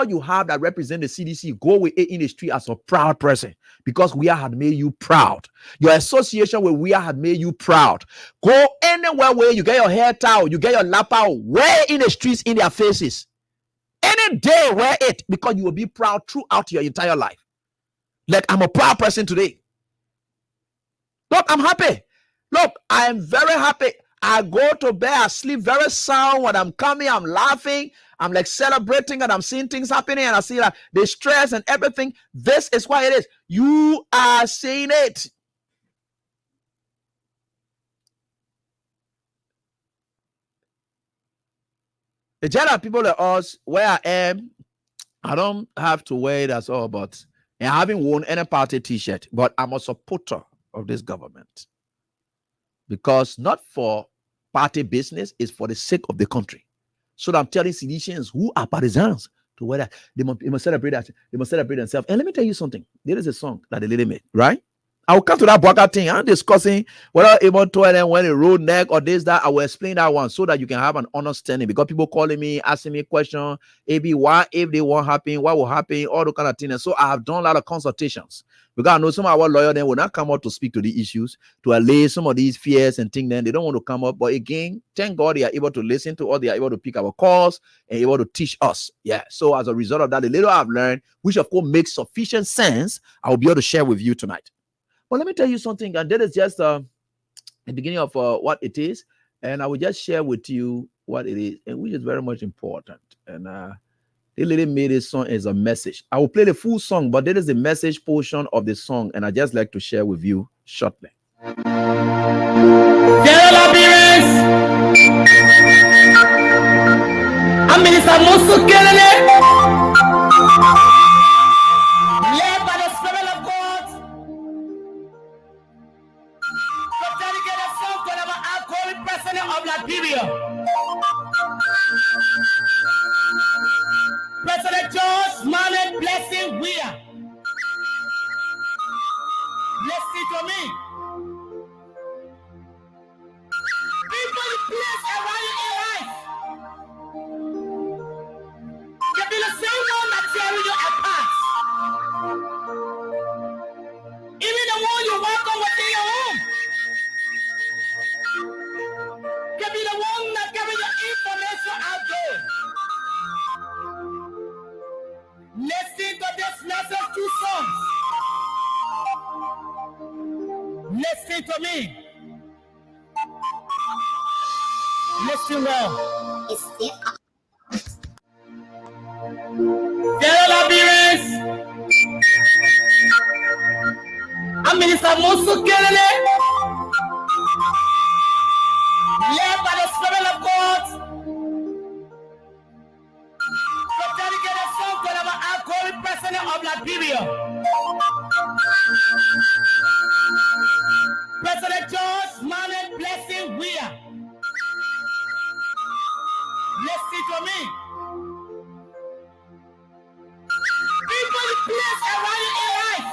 you have that represent the CDC, go with it in the street as a proud person, because we had made you proud. Your association with we had made you proud. Go anywhere where you get your hair towel, you get your lapel, wear in the streets in their faces. Any day wear it, because you will be proud throughout your entire life. Like, I'm a proud person today. Look, I'm happy. Look, I am very happy. I go to bed, I sleep very sound. When I'm coming, I'm laughing. I'm like celebrating, and I'm seeing things happening, and I see that the stress and everything. This is why it is. You are seeing it. The general people like us, where I am, I don't have to wear it as all, but I haven't worn any party t-shirt, but I'm a supporter of this government. Because not for party business, it's for the sake of the country. So I'm telling citizens who are partisans to wear that, they must celebrate that. They must celebrate themselves. And let me tell you something. There is a song that the lady made, right? I'll come to that Boaka thing. I'm discussing whether Amon told them when a road neck or this, that. I will explain that one so that you can have an understanding. Because people calling me, asking me questions, maybe why, if they won't happen, what will happen, all the kind of things. And so I have done a lot of consultations. Because I know some of our lawyers then will not come out to speak to the issues, to allay some of these fears and things. Then they don't want to come up. But again, thank God they are able to listen to us. They are able to pick our calls and able to teach us. Yeah. So as a result of that, the little I've learned, which of course makes sufficient sense, I will be able to share with you tonight. But let me tell you something, and that is just the beginning of what it is, and I will just share with you what it is, and which is very much important. And the lady made this song as a message. I will play the full song, but that is the message portion of the song, and I just like to share with you shortly. Of Liberia, President George Manuel Blessing Weah. Listen to me. People in place around you in life can be the same one that tearing you apart. Even the one you welcome within your home can be the one that carry your information out there. Listen to this message, 2 songs. Listen to me. Listen well. Dear Liberians, I'm Minister Musu Kelele. Led by the Spirit of God, to dedicate a song to our outgoing president of Liberia, President George Manuel Blessing Weah. Listen to me. People in place around you in life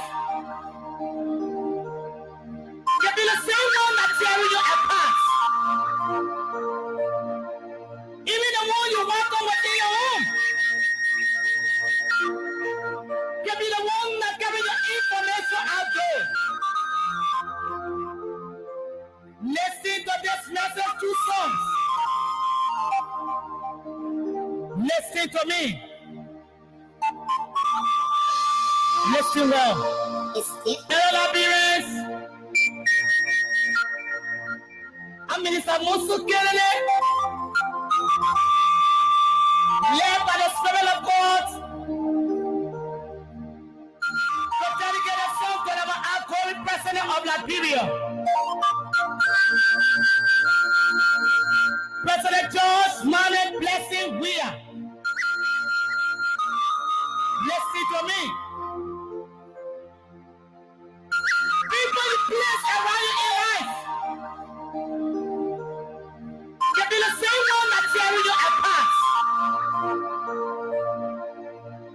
can be the same one that tearing you apart. Even the one you welcome within your home can be the one that carry the information out there. Listen to this message, 2 songs. Listen to me. Listen well. Hello, Liberians. I'm Minister Musu Kelele. Led by the Spirit of God, to dedicate a song to our outgoing president of Liberia, President George Manuel Blessing Weah. Listen to me. People in place around you in life can be the same one that tearing you apart.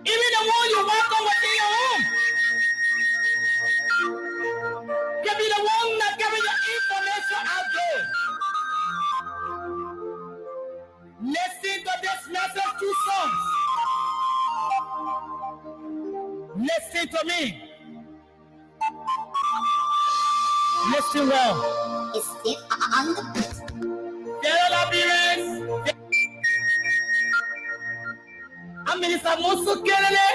Even the one you welcome within your home can be the one that carry your information out there. Listen to this message, 2 songs. Listen to me. Listen well. Dear Liberians, I'm Minister Musu Kelele.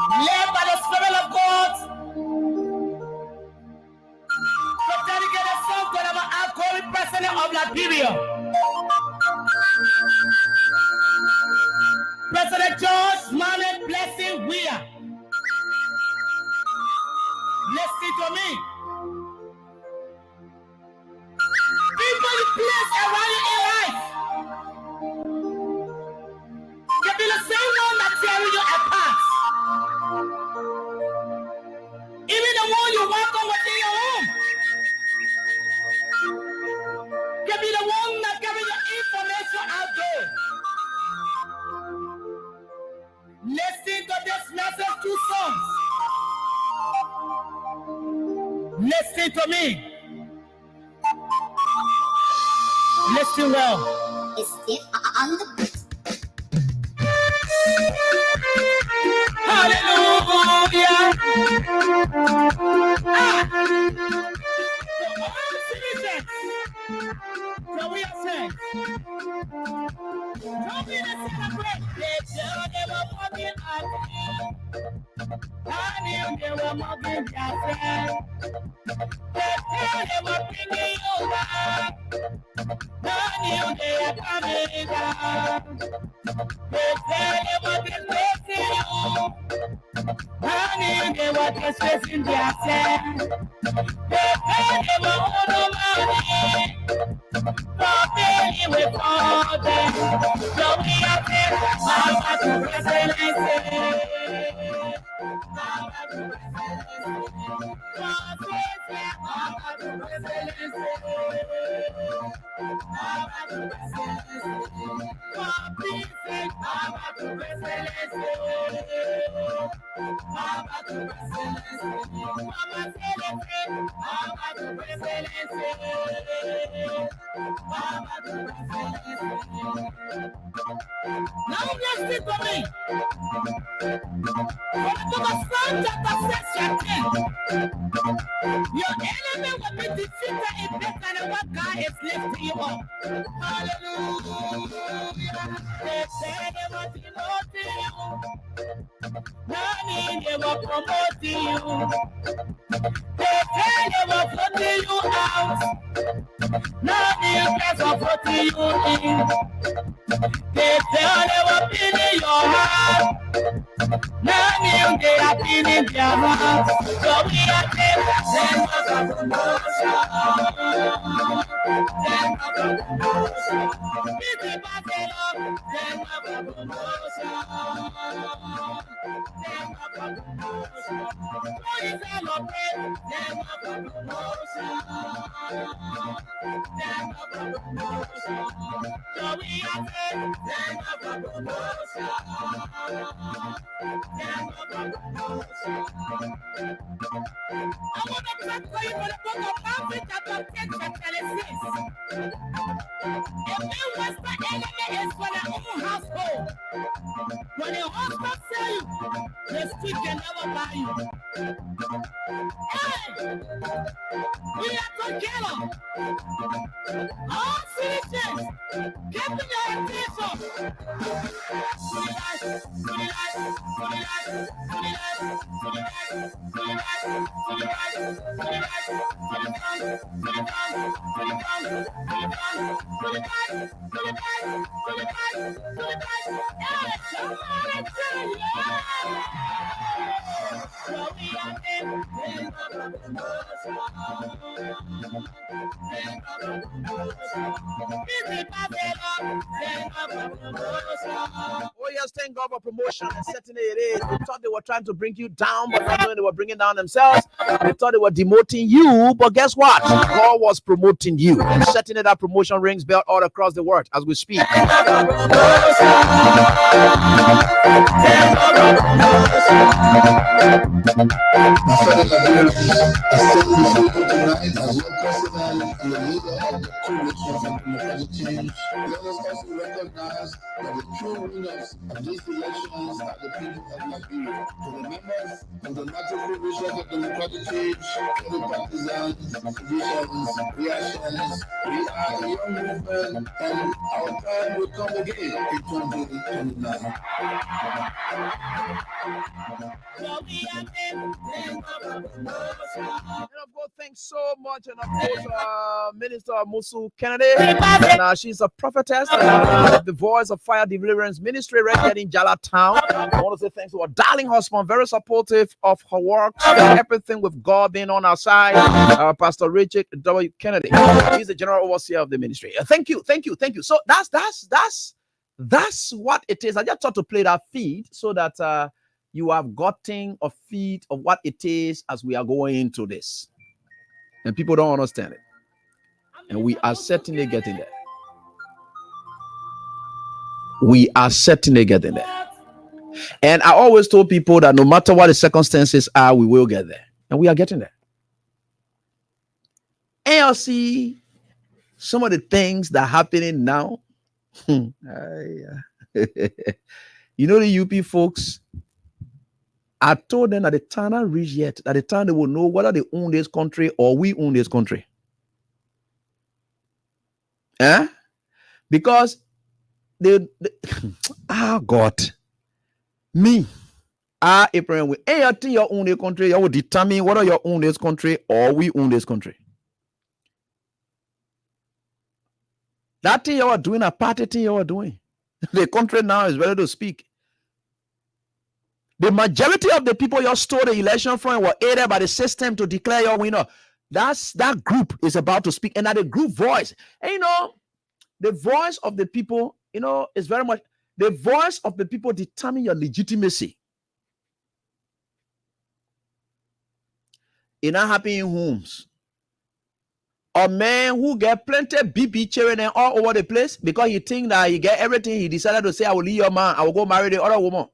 Led by the Spirit of God, to dedicate a song to our outgoing president of Liberia, President George Manuel Blessing Weah. Listen to me. People in place around you in life can be the same one that tearing you apart. Even the one you welcome within your home can be the one that carry your information out there. Listen to this message, 2 songs. Listen to me. Listen well. It's it on the Hallelujah. So we are saying, don't be the celebrate. They were walking out. I knew they were mocking their friend. They were bringing you back. I knew they were coming down. They were disgracing you. I knew they were disgracing their friend. They were all over me. Nothing with all them. So we are there. Mama to excellence. Mama to excellence. Mama to excellence. Mama to excellence. Mama to excellence. Mama to excellence. Mama to excellence. Mama to now listen to me. From the Psalm chapter 6, your enemy will be defeated in better than what God is lifting you up. Hallelujah. They say they were demoting you. Nani, they were promoting you. They say they were putting you out. Nani, they were putting you in. They tell they were pinning your heart. Nani, they are pinning their heart. So we are saying them was a promotion. Them was a promotion. Busy Babylon, them was a promotion. Them was a promotion. Boys celebrate, them was a promotion. Them was a promotion. So we are saying them was a promotion. Them was a promotion. I want to talk for you for the book of Matthew chapter 10 verse 26. If you was the enemy is for their own household, when the husband say you, the street can never buy you. Hey, we are together. All citizens, give me your attention. To the light, to the light, to the light, to the light, to the light, to the light, to the light, to the light, to the front, to the front, to the front, to the front, to the back, to the back, to the back, to the back. Hey, somebody tell you. So we are in Oh yes, thank God for promotion. And certainly it is. They thought they were trying to bring you down, but not knowing they were bringing down themselves. They thought they were demoting you, but guess what? God was promoting you. And certainly that promotion rings bell all across the world as we speak. Let us also recognize that the true winners of these elections are the people of Liberia. To the members of the natural provisions of democratic change, to the partisans, visions, reactions, we are a young movement and our time will come again in 2029. And of course, thanks so much. And of course, Minister Musu Kennedy. And she's a prophetess, the voice of Fire Deliverance Ministry right here in Jala Town. I want to say thanks to her darling husband, very supportive of her work, everything with God being on our side. Pastor Richard W. Kennedy. He's the general overseer of the ministry. Thank you. So that's what it is. I just thought to play that feed so that you have gotten a feed of what it is as we are going into this. And people don't understand it. And we are certainly getting there. We are certainly getting there. And I always told people that no matter what the circumstances are, we will get there. And we are getting there. And you'll see some of the things that are happening now. You know the UP folks, I told them that the time not reached yet, that the time they will know whether they own this country or we own this country. Because they God, me, Abraham, we ain't your own this country, you will determine whether you own this country or we own this country. That thing you are doing, a party thing you are doing. The country now is ready to speak. The majority of the people you stole the election from were aided by the system to declare your winner. That group is about to speak, and that the group voice. And you know, the voice of the people, you know, is very much the voice of the people determine your legitimacy. It not happen in homes. A man who get plenty BP children all over the place because he think that he get everything, he decided to say, I will leave your man, I will go marry the other woman.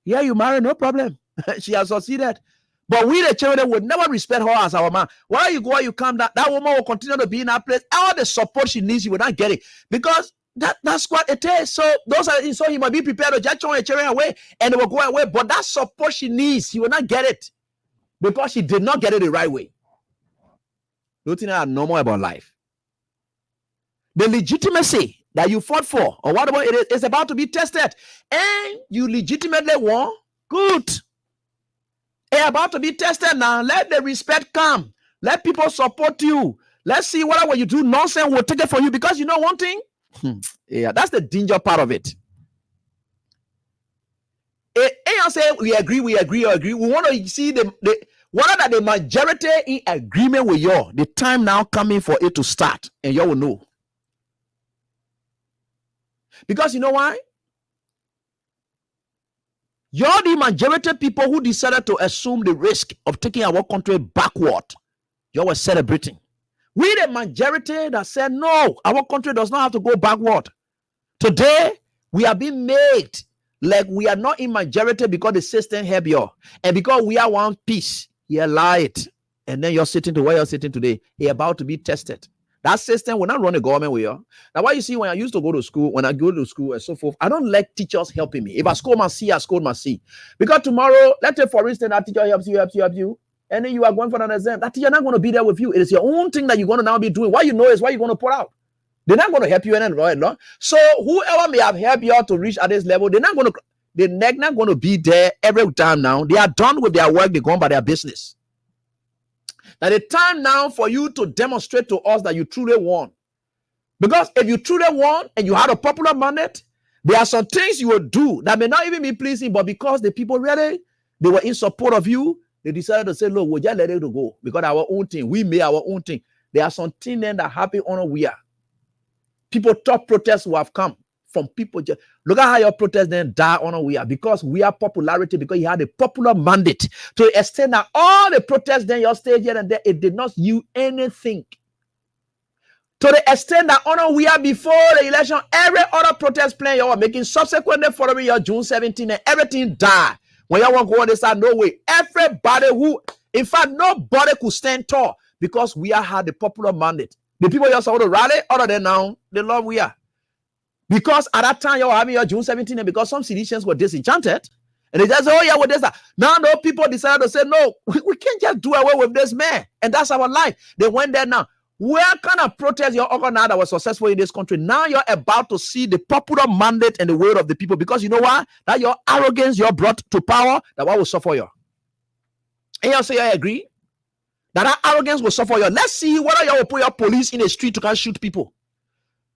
Yeah, you marry, no problem. She has succeeded. But we, the children, would never respect her as our man. Where you go, you come down, that woman will continue to be in that place. All the support she needs, she will not get it. Because that's what it is. So he might be prepared to just throw her children away and they will go away. But that support she needs, she will not get it. Because she did not get it the right way. Nothing that normal about life. The legitimacy that you fought for, or whatever it is about to be tested, and you legitimately won. Good. It's about to be tested now. Let the respect come. Let people support you. Let's see whatever you do nonsense will take it from you. Because you know one thing? Yeah, that's the danger part of it. And say we agree. We want to see whether the majority in agreement with you. The time now coming for it to start, and you will know. Because you know why? You're the majority people who decided to assume the risk of taking our country backward. You were celebrating. We the majority that said, no, our country does not have to go backward. Today, we are being made like we are not in majority because the system help you. And because we are one piece, you lied. And then you're sitting to where you're sitting today. You're about to be tested. That system will not run the government with you. Now, what you see when I used to go to school, when I go to school and so forth, I don't like teachers helping me. If I score my C, I score my C. Because tomorrow, let's say, for instance, that teacher helps you, and then you are going for an exam. That teacher not going to be there with you. It is your own thing that you're going to now be doing. What you know is what you're going to put out. They're not going to help you anymore. So whoever may have helped you out to reach at this level, they're not going to be there every time now. They are done with their work. They're going by their business. Now the time now for you to demonstrate to us that you truly won. Because if you truly won and you had a popular mandate, there are some things you will do that may not even be pleasing, but because the people really, they were in support of you, they decided to say, look, we'll just let it go. Because our own thing, we made our own thing. There are some things then that happen on we are. People top protests who have come from people. Look at how your protests then die on we are. Because we are popularity, because you had a popular mandate to the extent that all the protests then your stage here and there, it did not you anything. To the extent that on we are before the election, every other protest plan you are making subsequently following your June 17 and everything died. When you want to go on this side, no way. Everybody who, in fact, nobody could stand tall because we are had the popular mandate. The people you saw to rally, other than now, they love we are. Because at that time, you were having your June 17, and because some citizens were disenchanted, and they just say, oh, yeah, what is that? Now, no, people decided to say, no, we can't just do away with this man. And that's our life. They went there now. Where kind of protest you're organized that was successful in this country? Now you're about to see the popular mandate and the will of the people. Because you know why? That your arrogance you're brought to power, that what will suffer you. And you say, I agree? That arrogance will suffer you. Let's see whether you will put your police in the street to come shoot people.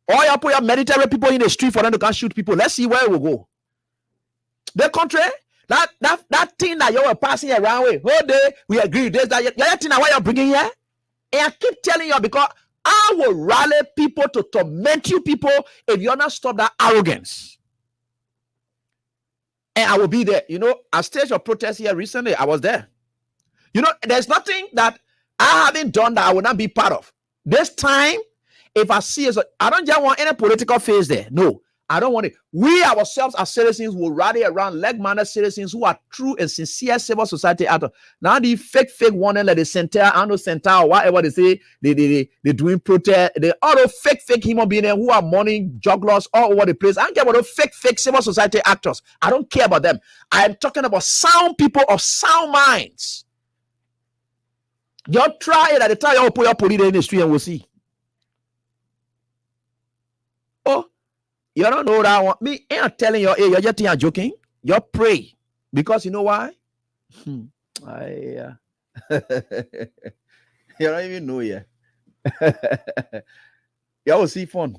Or you put your military people in the street for them to come shoot people. Let's see where it will go. The country, that thing that you were passing around with, whole day, we agree with this, that thing that what you're bringing here. And I keep telling you, because I will rally people to torment you people if you're not stop that arrogance. And I will be there. You know, I staged a protest here recently. I was there. You know, there's nothing that I haven't done that I will not be part of. This time, if I see it, I don't just want any political phase there. No, I don't want it. We ourselves as citizens will rally around like-minded citizens who are true and sincere civil society actors. Now the fake one like the center, Ando Center, or whatever they say, they doing protest. They all the fake human beings who are money jugglers all over the place. I don't care about the fake civil society actors. I don't care about them. I am talking about sound people of sound minds. You try it at the time you put your police in the street and we'll see. Oh. You don't know that one. Me ain't telling you, hey, you're just joking. You pray. Because you know why? You don't even know yet. You will see fun.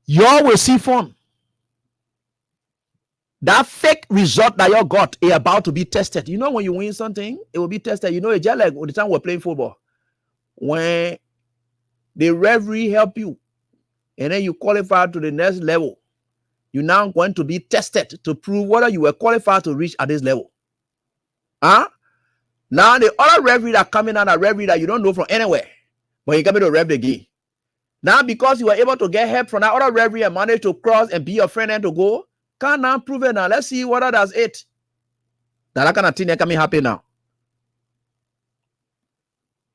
You will see fun. That fake result that you got is about to be tested. You know when you win something, it will be tested. You know, it's just like the time we're playing football. When the referee help you, and then you qualify to the next level, you're now going to be tested to prove whether you were qualified to reach at this level. Now the other referee that coming out, a referee that you don't know from anywhere, but you come to ref the game. Now because you were able to get help from that other referee and manage to cross and be your friend and to go, can now prove it now. Let's see whether that's it. That kind of thing that can be happen now.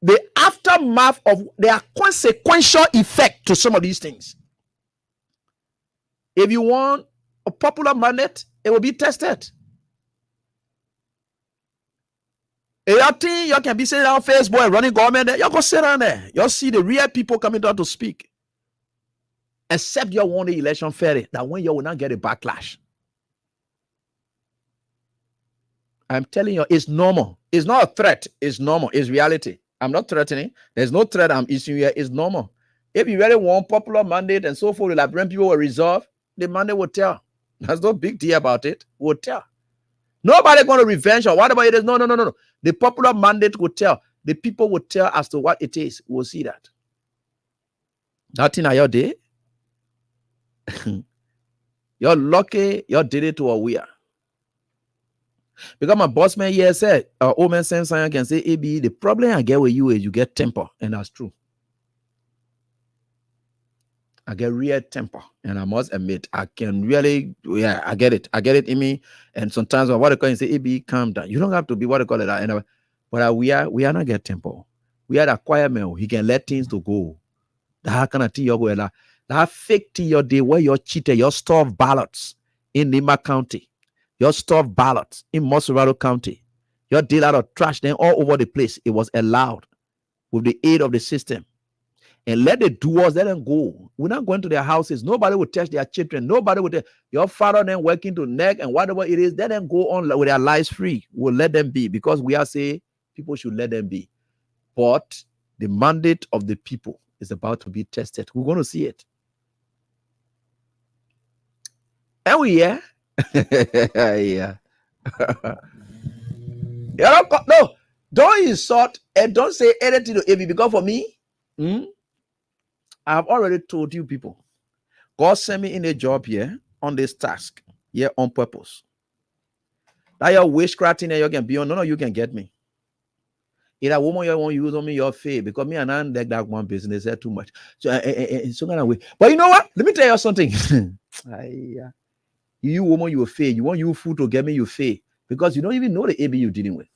The aftermath of their consequential effect to some of these things. If you want a popular mandate, it will be tested. If you think you can be sitting on Facebook and running government there, you go sit down there. You'll see the real people coming down to speak. Except you want the election fair, that when you will not get a backlash. I'm telling you, it's normal. It's not a threat. It's normal. It's reality. I'm not threatening. There's no threat I'm issuing here. It's normal. If you really want popular mandate and so forth, the Liberian people will resolve, the mandate will tell. There's no big deal about it. Will tell. Nobody going to revenge or whatever it is. No. The popular mandate will tell. The people will tell as to what it is. We'll see that. Nothing at your day. You're lucky you did it to a we are. Because my boss man here said, old man Sam Simon can say, AB, the problem I get with you is you get temper. And that's true. I get real temper. And I must admit, I can really, I get it. I get it in me. And sometimes what I call it, say, AB, calm down. You don't have to be what I call it. But we are not get temper. We are the quiet man. He can let things to go. That kind of thing you're going that fake thing your day where you're cheated, your stuff ballots in Lima County. Your stuff ballots in Mosurado County. Your deal out of trash then all over the place. It was allowed with the aid of the system. And let the doers, let them go. We're not going to their houses. Nobody will touch their children. Nobody will touch your father then working to neck and whatever it is. Let them go on with their lives free. We'll let them be because we are saying people should let them be. But the mandate of the people is about to be tested. We're going to see it. And we yeah. Yeah. Don't insult and don't say anything to AB because for me, I've already told you people, God sent me in a job here on this task here on purpose. That your witchcraft and you can be on, none of you can get me. If a woman you want to use on me your faith because me and I like that one business there too much. So kind of way. But you know what? Let me tell you something. You woman, you will fail. You want you food to get me, you fail. Because you don't even know the AB you're dealing with.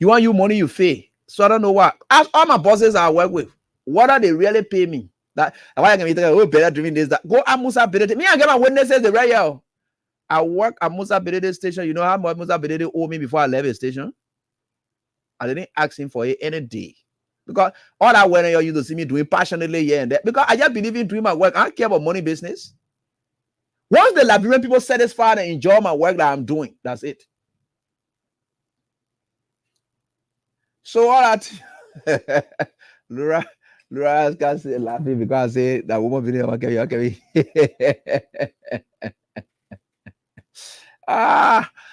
You want you money, you fail. So I don't know what. Ask all my bosses I work with. What are they really pay me? That why I can be thinking, oh, better doing this, that. Go at Musa Bedede. Me, I get my witnesses the right here. I work at Musa Bedede station. You know how much Musa Bedede owe me before I left the station? I didn't ask him for it any day. Because all that when you used to see me doing passionately here and there. Because I just believe in doing my work. I don't care about money business. Once the Liberian people satisfied and enjoy my work that I'm doing, that's it. So all that, Laura can say laughing because I say that woman video okay.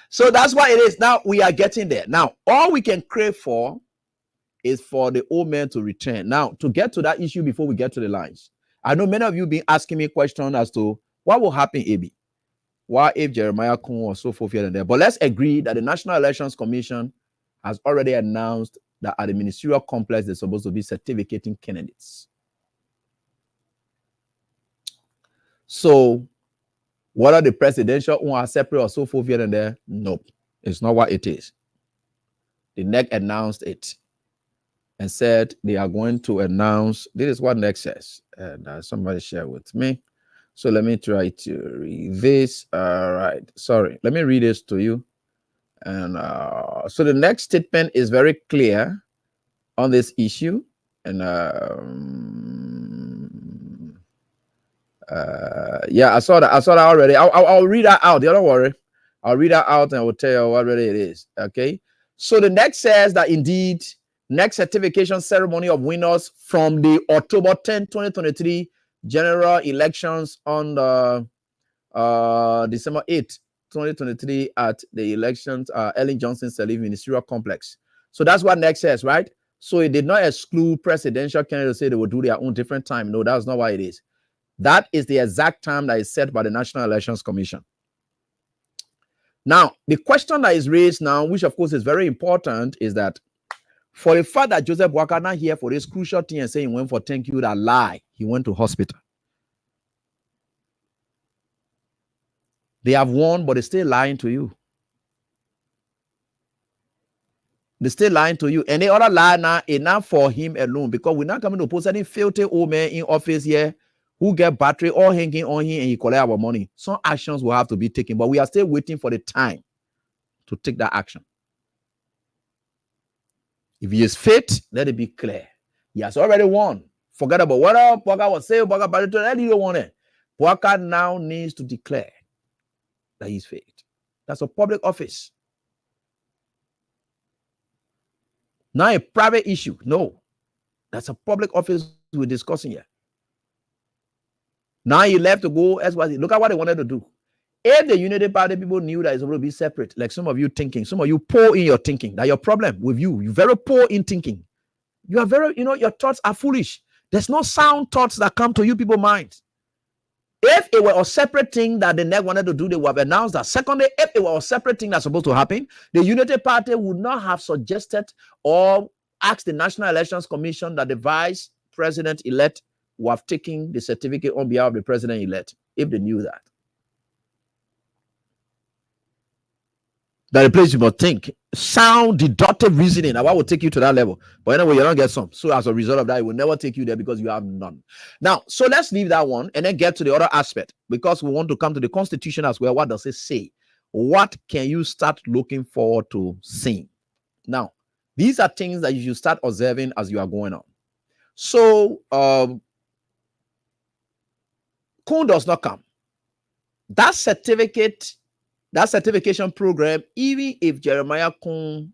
So that's why it is. Now we are getting there. Now all we can crave for is for the old man to return. Now to get to that issue before we get to the lines, I know many of you been asking me questions as to what will happen, AB? Why if Jeremiah Kun or so forth here and there? But let's agree that the National Elections Commission has already announced that at the ministerial complex they're supposed to be certificating candidates. So whether the presidential one are separate or so forth here and there, nope, it's not what it is. The NEC announced it and said they are going to announce. This is what NEC says, and somebody share with me. So let me try to read this. All right, sorry, let me read this to you. And so the next statement is very clear on this issue. And yeah, I saw that already. I'll read that out. Don't worry. I'll read that out and I will tell you what really it is. Okay. So the next says that indeed, next certification ceremony of winners from the October 10, 2023 general elections on the December 8, 2023 at the elections Ellen Johnson Sirleaf Ministerial Complex. So that's what next says, right? So it did not exclude presidential candidates say they will do their own different time. No, that's not what it is. That is the exact time that is set by the National Elections Commission. Now, the question that is raised now, which of course is very important, is that for the fact that Joseph Boakai not here for this crucial thing and saying he went for thank you, that lie, he went to hospital. They have won, but they're still lying to you. They're still lying to you. And the other lie now is not for him alone, because we're not coming to post any filthy old man in office here who get battery all hanging on him and he collect our money. Some actions will have to be taken, but we are still waiting for the time to take that action. If he is fit, let it be clear. He has already won. Forget about what Boakai was saying. Boakai, let you don't want it. Boakai now needs to declare that he's fit. That's a public office. Not a private issue. No. That's a public office we're discussing here. Now he left to go SYC. Look at what they wanted to do. If the Unity Party people knew that it's going to be separate, like some of you thinking, some of you poor in your thinking, that your problem with you, you're very poor in thinking. You are very, your thoughts are foolish. There's no sound thoughts that come to you people's minds. If it were a separate thing that the NEC wanted to do, they would have announced that. Secondly, if it were a separate thing that's supposed to happen, the Unity Party would not have suggested or asked the National Elections Commission that the vice president-elect would have taken the certificate on behalf of the president-elect, if they knew that. That the place you must think, sound deductive reasoning, and what will take you to that level. But anyway, you don't get some. So as a result of that, it will never take you there because you have none. Now, so let's leave that one and then get to the other aspect, because we want to come to the Constitution as well. What does it say? What can you start looking forward to seeing? Now, these are things that you should start observing as you are going on. So, Kun does not come. That certification program, even if Jeremiah Kun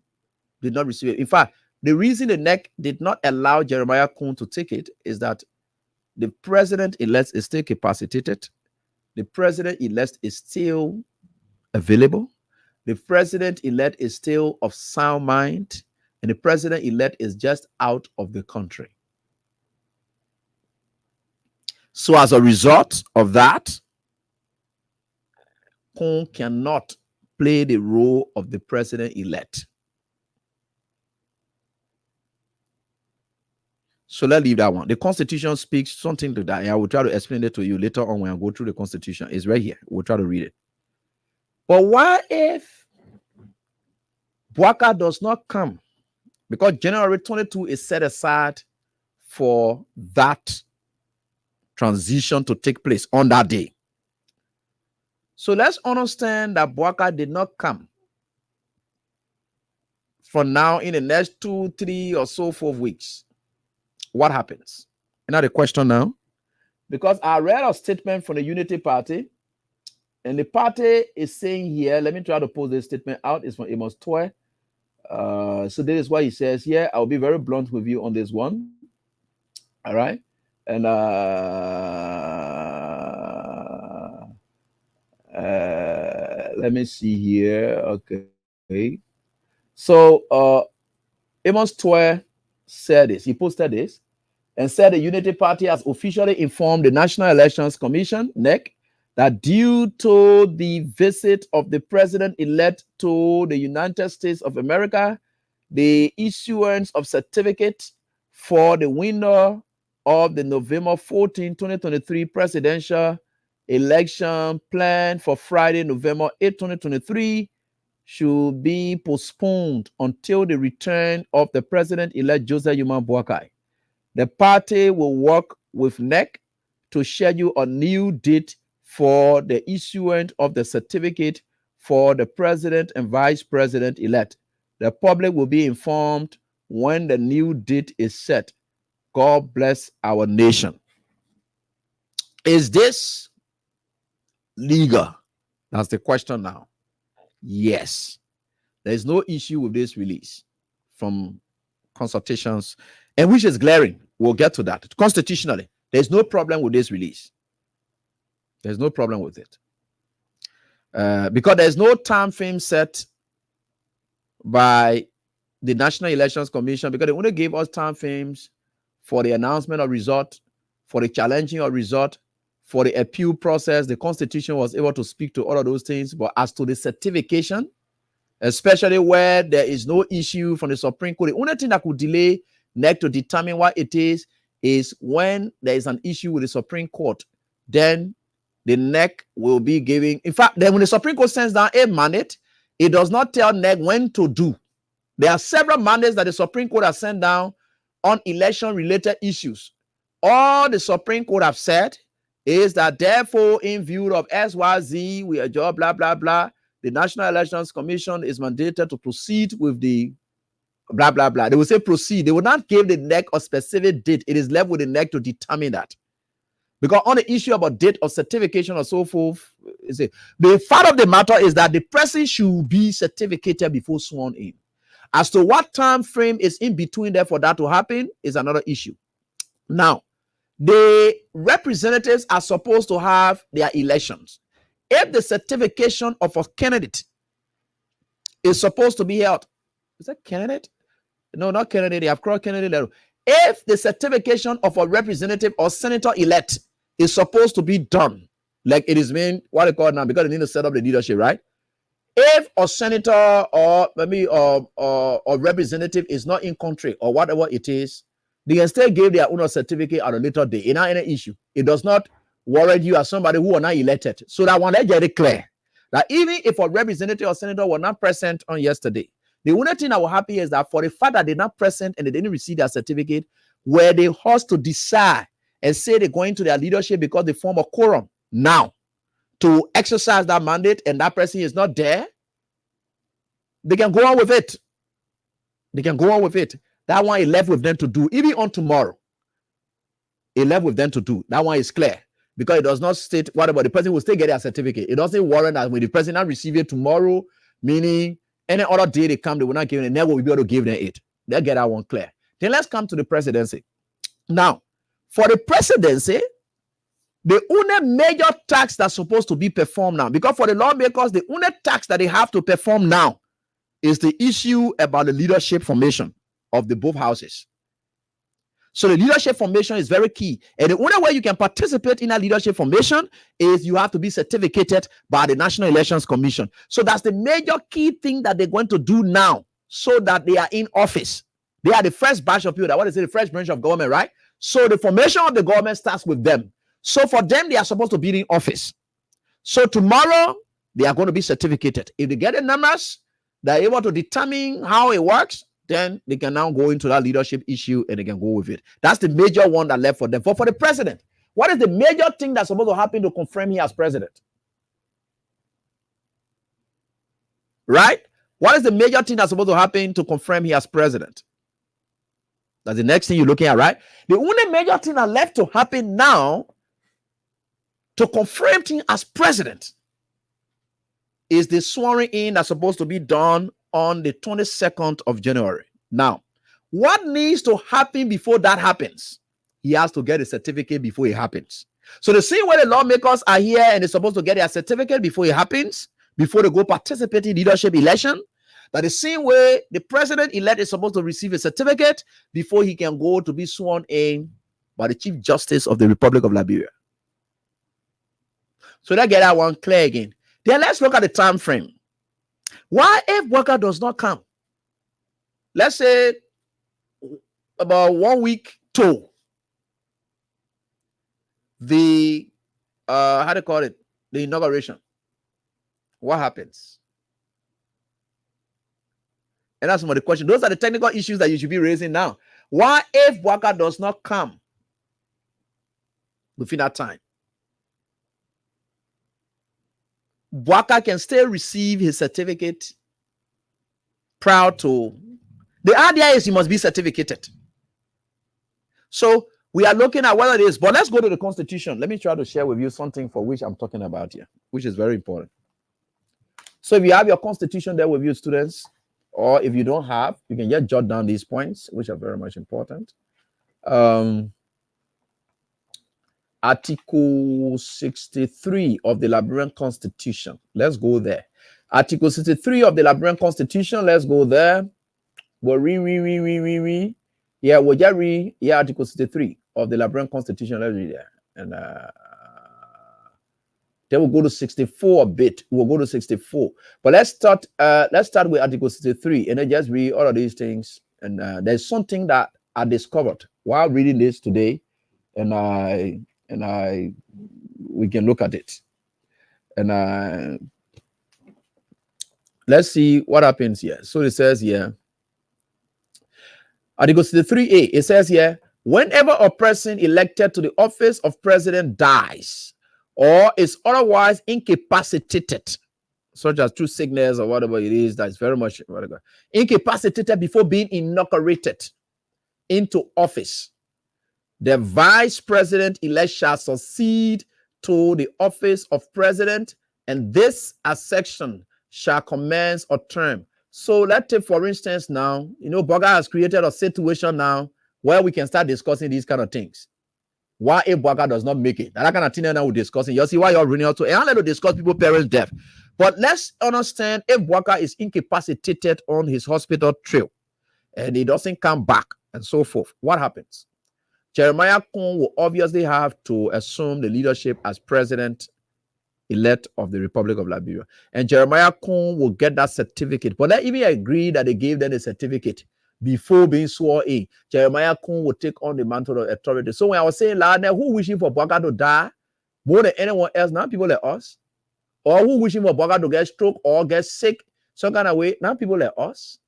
did not receive it. In fact, the reason the NEC did not allow Jeremiah Kun to take it is that the president-elect is still capacitated. The president-elect is still available. The president-elect is still of sound mind. And the president-elect is just out of the country. So as a result of that, Kun cannot play the role of the president-elect. So let's leave that one. The Constitution speaks something to that. And I will try to explain it to you later on when I go through the Constitution. It's right here. We'll try to read it. But what if Boakai does not come? Because January 22 is set aside for that transition to take place on that day. So let's understand that Boakai did not come for now in the next 2, 3 or so 4 weeks. What happens? And now the question now, because I read a statement from the Unity Party, and the party is saying here, let me try to pull this statement out. It's from Amos Toy. So this is what he says here. I'll be very blunt with you on this one. All right. And let me see here. Okay. So Amos Toy said this. He posted this and said the Unity Party has officially informed the National Elections Commission, NEC, that due to the visit of the president-elect to the United States of America, the issuance of certificate for the winner of the November 14, 2023 presidential election planned for Friday, November 8, 2023 should be postponed until the return of the President-elect Joseph Yuma Boakai. The party will work with NEC to schedule a new date for the issuance of the certificate for the President and Vice President-elect. The public will be informed when the new date is set. God bless our nation. Is this legal? That's the question now. Yes. There is no issue with this release from consultations, and which is glaring. We'll get to that. Constitutionally, there's no problem with this release. There's no problem with it. Because there's no time frame set by the National Elections Commission, because they only gave us time frames for the announcement of result, for the challenging of result, for the appeal process. The Constitution was able to speak to all of those things, but as to the certification, especially where there is no issue from the Supreme Court, the only thing that could delay NEC to determine what it is when there is an issue with the Supreme Court. Then the NEC will be giving, in fact, then when the Supreme Court sends down a mandate, it does not tell NEC when to do. There are several mandates that the Supreme Court has sent down on election-related issues. All the Supreme Court have said is that, therefore, in view of XYZ, we adjourn, blah, blah, blah, the National Elections Commission is mandated to proceed with the blah, blah, blah. They will say proceed. They will not give the NEC a specific date. It is left with the NEC to determine that. Because on the issue about date of certification or so forth, the fact of the matter is that the person should be certificated before sworn in. As to what time frame is in between there for that to happen is another issue. Now, the representatives are supposed to have their elections. If the certification of a candidate is supposed to be held, is that candidate? No, not candidate. They have called candidate level. If the certification of a representative or senator elect is supposed to be done, like it is mean what they call now, because they need to set up the leadership, right? If a senator or maybe a representative is not in country or whatever it is, they can still give their own certificate at a later date. It's not any issue. It does not warrant you as somebody who are not elected. So that one, let's get it clear. That even if a representative or senator were not present on yesterday, the only thing that will happen is that for the fact that they're not present and they didn't receive their certificate, where they have to decide and say they're going to their leadership because they form a quorum now to exercise that mandate and that person is not there, they can go on with it. They can go on with it. That one is left with them to do, even on tomorrow. It left with them to do. That one is clear because it does not state whatever. The person will still get their certificate. It doesn't warrant that when the person not receive it tomorrow, meaning any other day they come, they will not give it, and never will be able to give them it. They'll get that one clear. Then let's come to the presidency. Now, for the presidency, the only major tax that's supposed to be performed now, because for the lawmakers, the only tax that they have to perform now is the issue about the leadership formation of the both houses. So the leadership formation is very key. And the only way you can participate in a leadership formation is you have to be certificated by the National Elections Commission. So that's the major key thing that they're going to do now so that they are in office. They are the first batch of people that want to say the first branch of government, right? So the formation of the government starts with them. So for them, they are supposed to be in office. So tomorrow, they are going to be certificated. If they get the numbers, they're able to determine how it works, then they can now go into that leadership issue and they can go with it. That's the major one that left for them. For the president, what is the major thing that's supposed to happen to confirm him as president? Right? What is the major thing that's supposed to happen to confirm him as president? That's the next thing you're looking at, right? The only major thing that left to happen now to confirm him as president is the swearing in that's supposed to be done on the 22nd of January. Now, what needs to happen before that happens? He has to get a certificate before it happens. So the same way the lawmakers are here and they're supposed to get their certificate before it happens, before they go participate in leadership election, that the same way the president-elect is supposed to receive a certificate before he can go to be sworn in by the Chief Justice of the Republic of Liberia. So let's get that one clear again. Then let's look at the time frame. Why if worker does not come? Let's say about 1 week to the how do you call it? The inauguration. What happens? And that's some of the question. Those are the technical issues that you should be raising now. Why, if Bouaka does not come within that time, Bouaka can still receive his certificate prior to. The idea is he must be certificated. So we are looking at whether it is, but let's go to the Constitution. Let me try to share with you something for which I'm talking about here, which is very important. So if you have your Constitution there with you, students, or if you don't have, you can just jot down these points, which are very much important. Article 63 of the Liberian Constitution. Let's go there. Article 63 of the Liberian Constitution. Let's go there. Yeah, we'll just read. Yeah, Article 63 of the Liberian Constitution. Let's read there. And then we'll go to 64 a bit. We'll go to 64. But let's start with Article 63 and then just read all of these things. And there's something that I discovered while reading this today, and we can look at it. And let's see what happens here. So it says here, Article 63A, it says here, whenever a person elected to the office of president dies or is otherwise incapacitated, such as through sickness or whatever it is, that's very much whatever, incapacitated before being inaugurated into office, the vice president-elect shall succeed to the office of president, and this section shall commence a term. So let's take, for instance, now, Bouaka has created a situation now where we can start discussing these kind of things. Why if Bouaka does not make it? That kind of thing now we're discussing. You see why you're running out to, and I'm going to discuss people's parents' death. But let's understand, if Bouaka is incapacitated on his hospital trail and he doesn't come back and so forth, what happens? Jeremiah Kun will obviously have to assume the leadership as president-elect of the Republic of Liberia. And Jeremiah Kun will get that certificate. But let's even agree that they gave them a certificate before being sworn in. Jeremiah Kun will take on the mantle of authority. So when I was saying, who wishing for Bouaka to die more than anyone else? Not people like us. Or who wishing for Bouaka to get stroke or get sick some kind of way? Not people like us.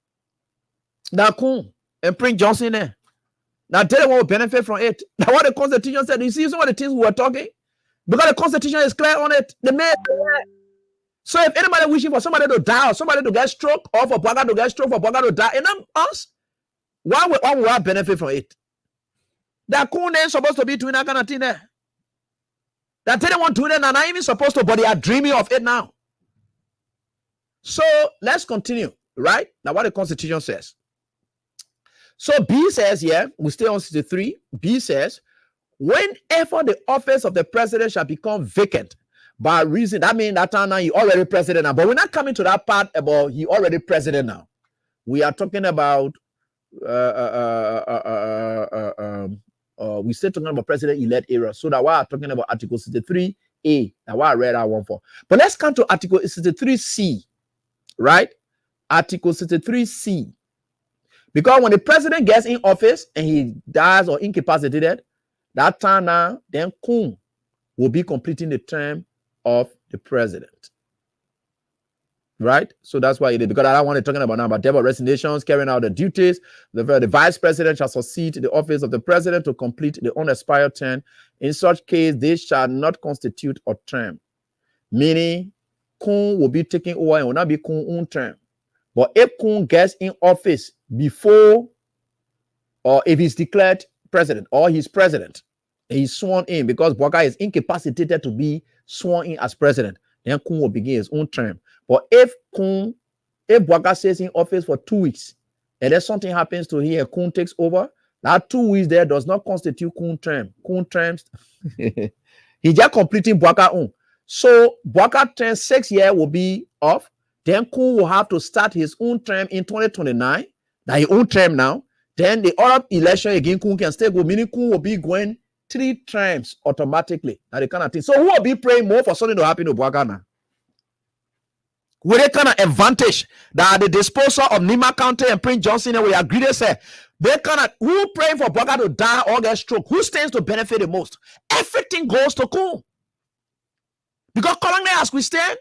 Now Kun and Prince Johnson there. Now tell them what will benefit from it. Now what the Constitution said. You see some of the things we were talking? Because the Constitution is clear on it. So if anybody wishing for somebody to die or somebody to get stroke or for Bouaka to get stroke, for Bouaka to die, and then us, why would I benefit from it? That Kun ain't supposed to be doing that kind of thing there. That they don't want to do that, and not even supposed to, but they are dreaming of it now. So let's continue, right? Now what the Constitution says. So B says here, we stay on 63. B says, whenever the office of the president shall become vacant by reason, that means that time now he already president now. But we're not coming to that part about he already president now. We are talking about we still talking about president-elect era. So that's why I'm talking about Article 63A. That's why I read that one for. But let's come to Article 63C, right? Article 63C. Because when the president gets in office and he dies or incapacitated, that time now, then Kun will be completing the term of the president. Right? So that's why he did. Because I don't want to talking about now about devil resignations, carrying out the duties. The vice president shall succeed the office of the president to complete the unexpired term. In such case, they shall not constitute a term. Meaning, Kun will be taking over and will not be Kun's own term. But if Kun gets in office before, or if he's declared president or he's president, and he's sworn in because Bouaka is incapacitated to be sworn in as president, then Kun will begin his own term. But if Bouaka stays in office for 2 weeks and then something happens to him and Kun takes over, that 2 weeks there does not constitute Kun term. Kun terms, he's just completing Bouaka own. So Bouaka term 6 years will be off. Then Kun will have to start his own term in 2029. That his own term now. Then the other election again, Kun can still go. Meaning Kun will be going 3 terms automatically. That the kind of thing. So who will be praying more for something to happen to Bouaka now? With a kind of advantage that the disposal of Nima County and Prince Johnson, and we agree they say they cannot. Who praying for Bouaka to die or get stroke? Who stands to benefit the most? Everything goes to Kun. Because currently, as we stand,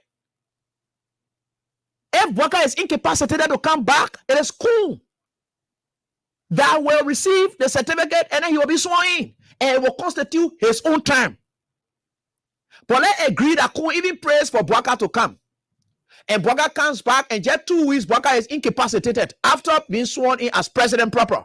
if Bwaka is incapacitated to come back, it is cool that will receive the certificate and then he will be sworn in and it will constitute his own term. But let's agree that Kun even prays for Bwaka to come. And Bwaka comes back and just 2 weeks, Bwaka is incapacitated after being sworn in as president proper.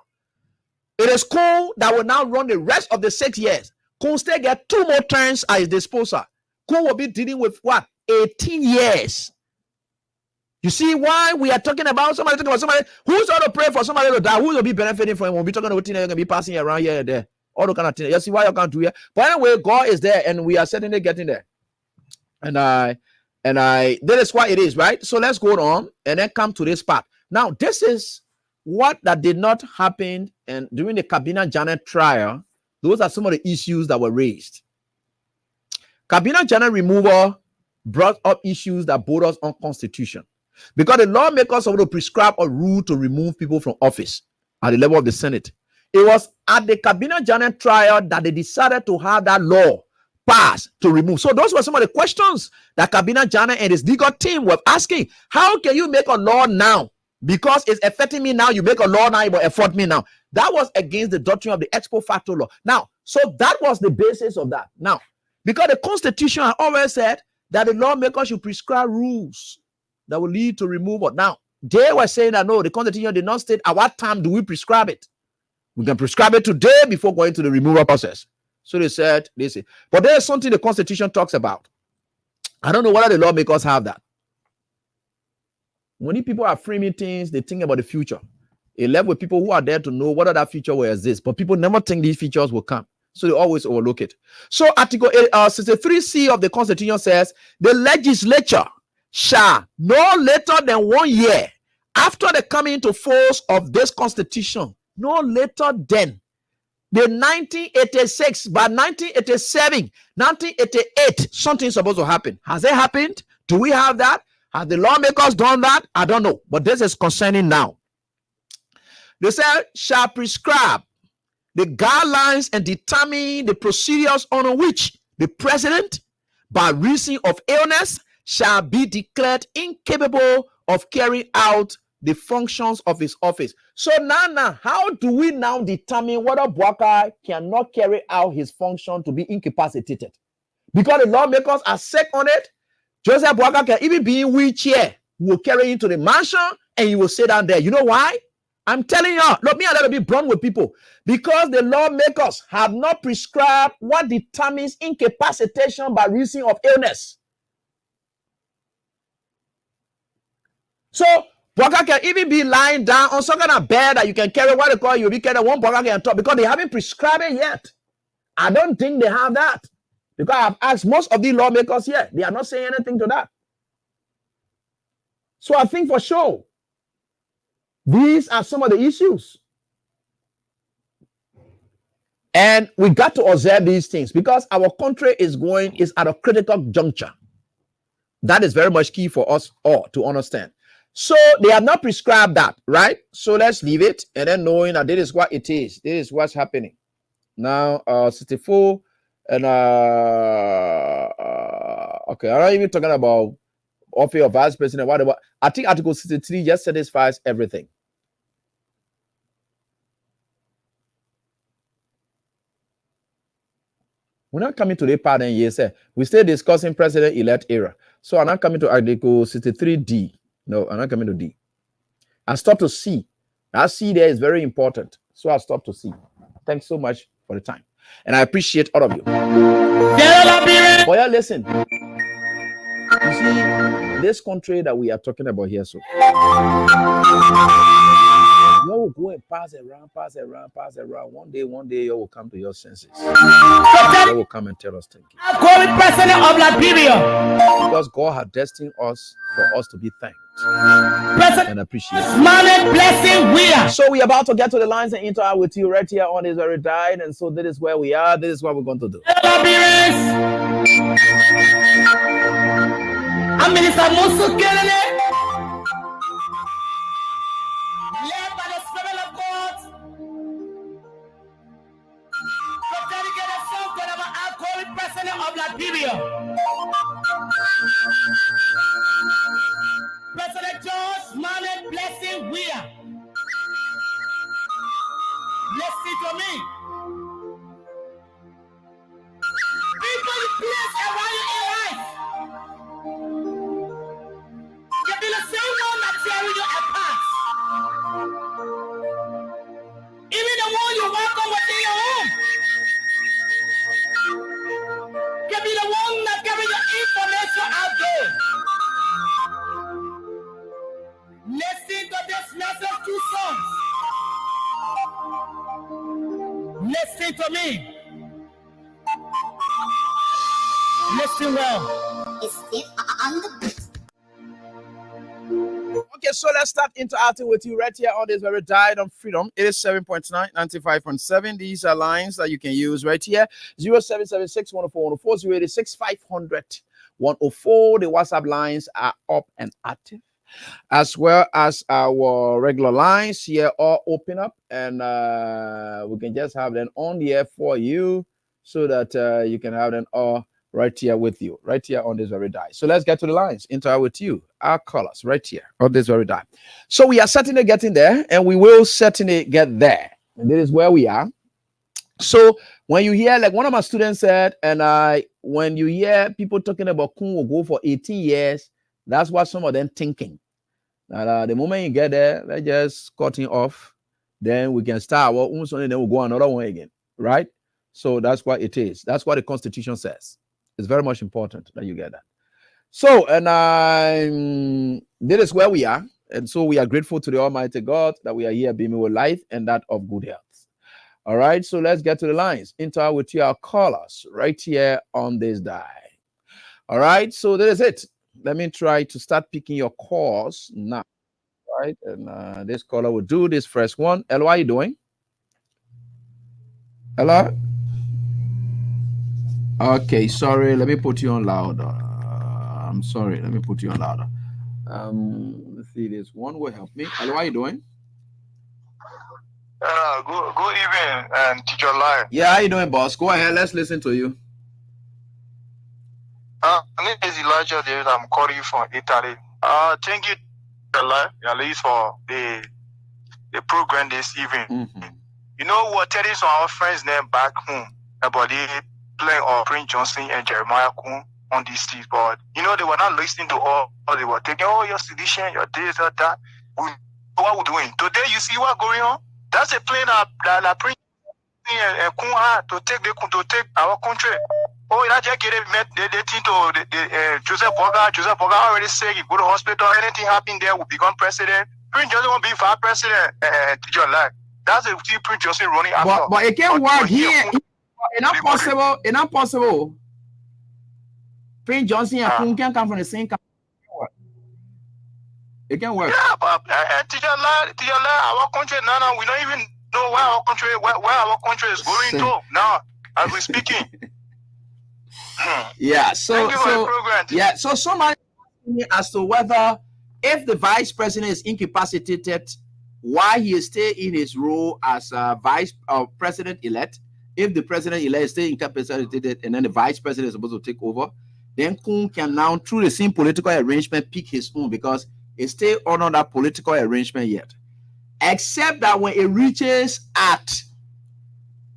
It is Kun that will now run the rest of the 6 years. Kun still get 2 more terms at his disposal. Kun will be dealing with what? 18 years. You see why we are talking about somebody who's going to pray for somebody to die, who will be benefiting from him. We'll be talking about things that are going to be passing around here and there. All the kind of things. You see why you can't do it. But anyway, God is there and we are certainly getting there. And that is why it is, right? So let's go on and then come to this part. Now, this is what that did not happen and during the Kabina Janet trial. Those are some of the issues that were raised. Kabina Janet removal brought up issues that brought us on constitution. Because the lawmakers were to prescribe a rule to remove people from office at the level of the Senate. It was at the Kabina Janet trial that they decided to have that law passed to remove. So those were some of the questions that Kabina Janet and his legal team were asking. How can you make a law now? Because it's affecting me now, you make a law now, it will affect me now. That was against the doctrine of the ex post facto law. Now, so that was the basis of that. Now, because the Constitution had always said that the lawmakers should prescribe rules that will lead to removal. Now, they were saying that no, the Constitution did not state at what time do we prescribe it. We can prescribe it today before going to the removal process. So they said, but there is something the Constitution talks about. I don't know whether the lawmakers have that. When people are framing things, they think about the future. It left with people who are there to know whether that future will exist. But people never think these features will come. So they always overlook it. So Article 63C of the Constitution says, the legislature shall no later than 1 year after the coming into force of this Constitution, no later than the 1986, by 1987, 1988, something's supposed to happen. Has it happened? Do we have that? Have the lawmakers done that? I don't know. But this is concerning now. They said, shall prescribe the guidelines and determine the procedures on which the president, by reason of illness, shall be declared incapable of carrying out the functions of his office. So now, how do we now determine whether Bwaka cannot carry out his function to be incapacitated? Because the lawmakers are set on it. Joseph Bwaka can even be in wheelchair. Will carry him to the mansion and he will sit down there. You know why? I'm telling you, look, me and let me be blunt with people. Because the lawmakers have not prescribed what determines incapacitation by reason of illness. So Bwaka can even be lying down on some kind of bed that you can carry. What they call you'll be carrying one Bwaka can talk because they haven't prescribed it yet. I don't think they have that. Because I've asked most of the lawmakers here. They are not saying anything to that. So I think for sure, these are some of the issues. And we got to observe these things because our country is at a critical juncture. That is very much key for us all to understand. So they have not prescribed that, right? So let's leave it and then knowing that this is what it is. This is what's happening. Now, 64 and okay, I'm not even talking about office of vice president, whatever. I think Article 63 just satisfies everything. We're not coming to the part and yes, we're still discussing president-elect era. So I'm not coming to Article 63D. No, I'm not coming to D. I stopped to C. That C there is very important. So I stopped to C. Thanks so much for the time. And I appreciate all of you. For your listen. You see, this country that we are talking about here, so you will go and pass around. One day, you will come to your senses. You will come and tell us thank you. I call it president of Liberia. Because God has destined us for us to be thanked and appreciated. Blessing we are. So we're about to get to the lines and interact with you right here on This Very Died. And so this is where we are. This is what we're going to do. I'm Minister Musu Kelele. Led by the Spirit of God. To dedicate a song to the outgoing president of Liberia. listening to me? Listen well. It's on the beat. Okay, so let's start interacting with you right here on this very Diet on Freedom. It is 7.9, 95.7. These are lines that you can use right here. 0776 104 104 086 500 104. The WhatsApp lines are up and active, as well as our regular lines here all open up, and we can just have them on the air for you so that you can have them all right here with you, right here on this very die. So let's get to the lines, interact with you, our callers, right here on this very die. So we are certainly getting there, and we will certainly get there. And this is where we are. So when you hear, like one of my students said, and when you hear people talking about Kun will go for 18 years, that's what some of them thinking. The moment you get there, let's just cut it off. Then we can start our own son, and then we'll go another one again, right? So that's what it is. That's what the Constitution says. It's very much important that you get that. So, and this is where we are. And so we are grateful to the Almighty God that we are here beaming with life and that of good health. All right, so let's get to the lines. Interact with your callers right here on this die. All right, so that is it. Let me try to start picking your calls now. All right, and this caller will do this first one. Hello, how are you doing? Hello? Okay, sorry. Let me put you on louder. I'm sorry. Let me put you on louder. Let's see. This one will help me. Hello, how are you doing? Good evening, Teacher Lai. Yeah, how you doing, boss? Go ahead. Let's listen to you. My name is Elijah David. I'm calling you from Italy. Thank you, Teacher Lai, at least for the program this evening. Mm-hmm. You know, we're telling some of our friends name back home about the playing of Prince Johnson and Jeremiah Kun on this street, but you know they were not listening to all they were taking. Oh, your sedition, your this or that. What we're doing today, you see what's going on? That's a plan that Prince and Kun had to take our country. Oh, that just get it met the thing to Joseph Boga. Joseph Boga already said he go to hospital. Anything happen there will become president. Prince Johnson won't be for president. Teacher Lai. That's a Prince Johnson running after. But it can't work here. It's not possible. It's not possible. Prince Johnson and Kun can come from the same country. It can work. Yeah, but Teacher Lai, our country now, we don't even know where our country is going to now as we're speaking. Yeah. So somebody asked me as to whether if the vice president is incapacitated, why he is still in his role as vice president elect. If the president-elect is still incapacitated and then the vice president is supposed to take over, then Kun can now, through the same political arrangement, pick his own because it's still under that political arrangement yet. Except that when it reaches at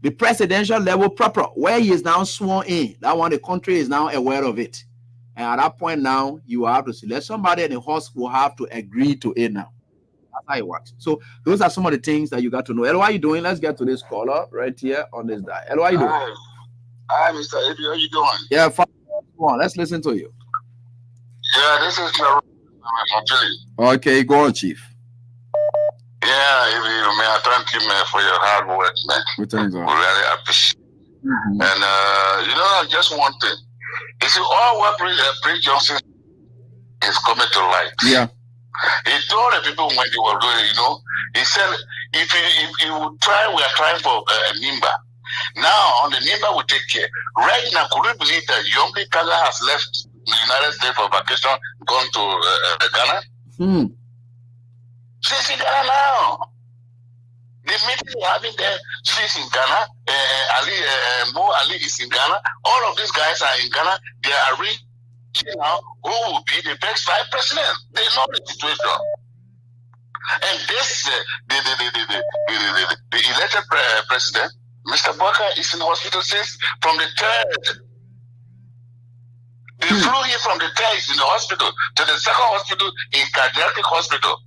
the presidential level proper, where he is now sworn in, that one the country is now aware of it. And at that point now, you have to select somebody and the host will have to agree to it now. That's how it works. So those are some of the things that you got to know. Hello, how are you doing? Let's get to this caller right here on this die. Hello, how are you doing? Hi, Mr. Eddie. How you doing? Yeah, fine. Come on, let's listen to you. Yeah, this is Okay, go on, Chief. Yeah, if you may, I thank you, man, for your hard work, man. We thank God. We really appreciate it. And, you know, just one thing. You see, all what Prince Johnson is coming to light. Yeah. He told the people when they were doing it, you know, he said, if you try, we are trying for Nimba. Now, on the Nimba, we take care. Right now, could you believe that Yombi Kaga has left the United States for vacation, gone to Ghana? She's in Ghana now. The meeting they're having there, she's in Ghana. Mo Ali is in Ghana. All of these guys are in Ghana. They are rich now. Who will be the next vice president? They know the situation. And this, the elected president, Mr. Barker, is in the hospital since from the 3rd. They flew him from the 3rd, he's in the hospital, to the second hospital in Cardiac Hospital.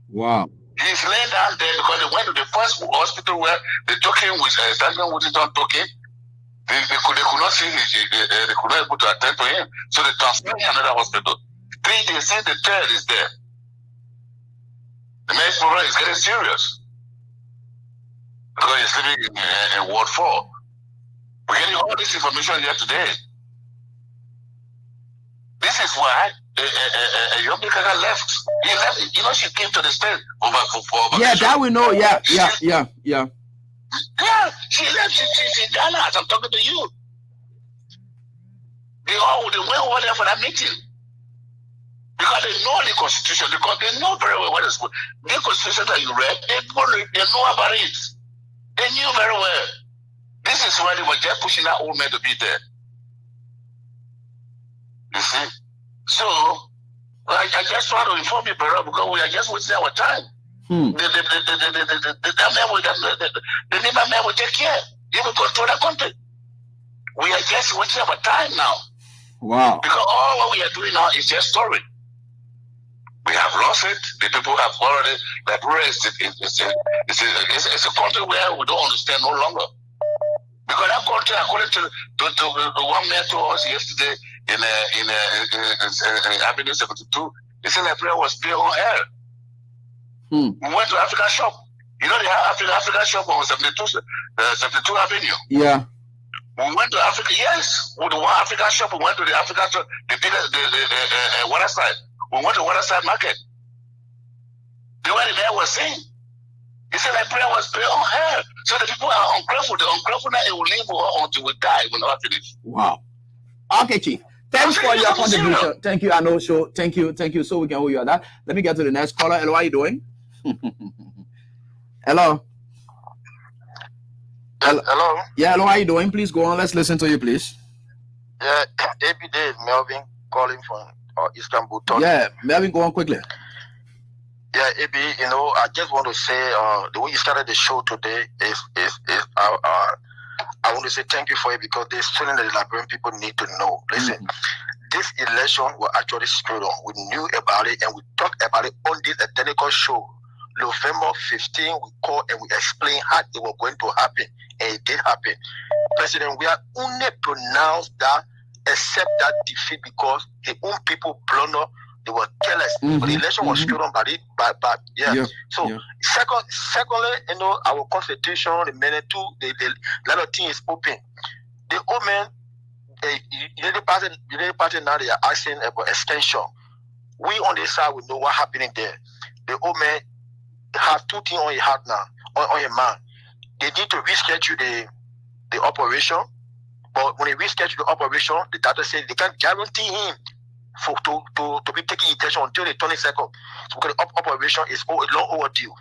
Wow. He's laying down there because they went to the first hospital where they took him with Stanton Whittington took him. They could not see his, they could not able to attend to him. So they transferred him to another hospital. 3 days since the 3rd is there. The next problem is getting serious. because he's living in Ward 4. We're getting all this information here today. This is why Yomi Kaka left. He left. You know, she came to the state for yeah, that we know. Yeah. Yeah, she left. She Ghana. As I'm talking to you. They went over there for that meeting. Because they know the constitution, because they know very well what is good. The constitution that you read, they know about it. They knew very well. This is why they were just pushing that old man to be there. You see? So, I just want to inform you, brother, because we are just wasting our time. The man will take care. He will control the country. We are just wasting our time now. Wow. Because all what we are doing now is just story. We have lost it. The people have already, it's a country where we don't understand no longer. Because that country, according to the one man told us yesterday in Avenue 72, they said Liberia was still on air. We went to African shop. You know, they have African shop on 72 Avenue. Yeah. We went to Africa, yes. With the one African shop, we went to the African shop, the Waterside. We went to Waterside Market. The way the man was saying, he said Liberia was built on her. So the people are ungrateful. The ungrateful now, it will live until we die. We're not finished. Wow. Okay, Chief. Thanks for your contribution. Thank you, Ano. So thank you. So we can hold you at that. Let me get to the next caller. Hello, how are you doing? Hello. Hello. Yeah, hello, how are you doing? Please go on. Let's listen to you, please. Yeah, every day, Melvin calling from Istanbul. Turkey. Yeah, Melvin, go on quickly. Yeah, AB, you know, I just want to say the way you started the show today is I want to say thank you for it, because there's something that the Liberian people need to know. Listen, this election was actually screwed on. We knew about it and we talked about it on this identical show. November 15, we called and we explained how it was going to happen, and it did happen. President, we are only pronounced that, accept that defeat because the own people blunder. They were careless. But the election was screwed on by it. But secondly, you know, our constitution, the minute two, the lot of things is open. The old man, the party now, they are asking about extension. We on this side, we know what happening there. The old man have two things on your heart now, on your mind. They need to reschedule the operation, but when they reschedule the operation, the doctor said they can't guarantee him to be taking intention until the 22nd. So because the operation is a long overdue.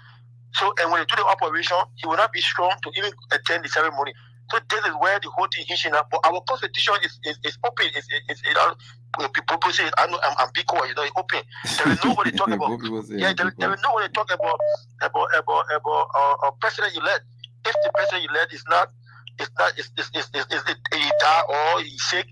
So, and when they do the operation, he will not be strong to even attend the ceremony. So this is where the whole thing is now. But our constitution is open. People say I'm big, you know, it's open. There is nobody talking about. There is nobody talking about president elect. If the president elect is he die or he's sick,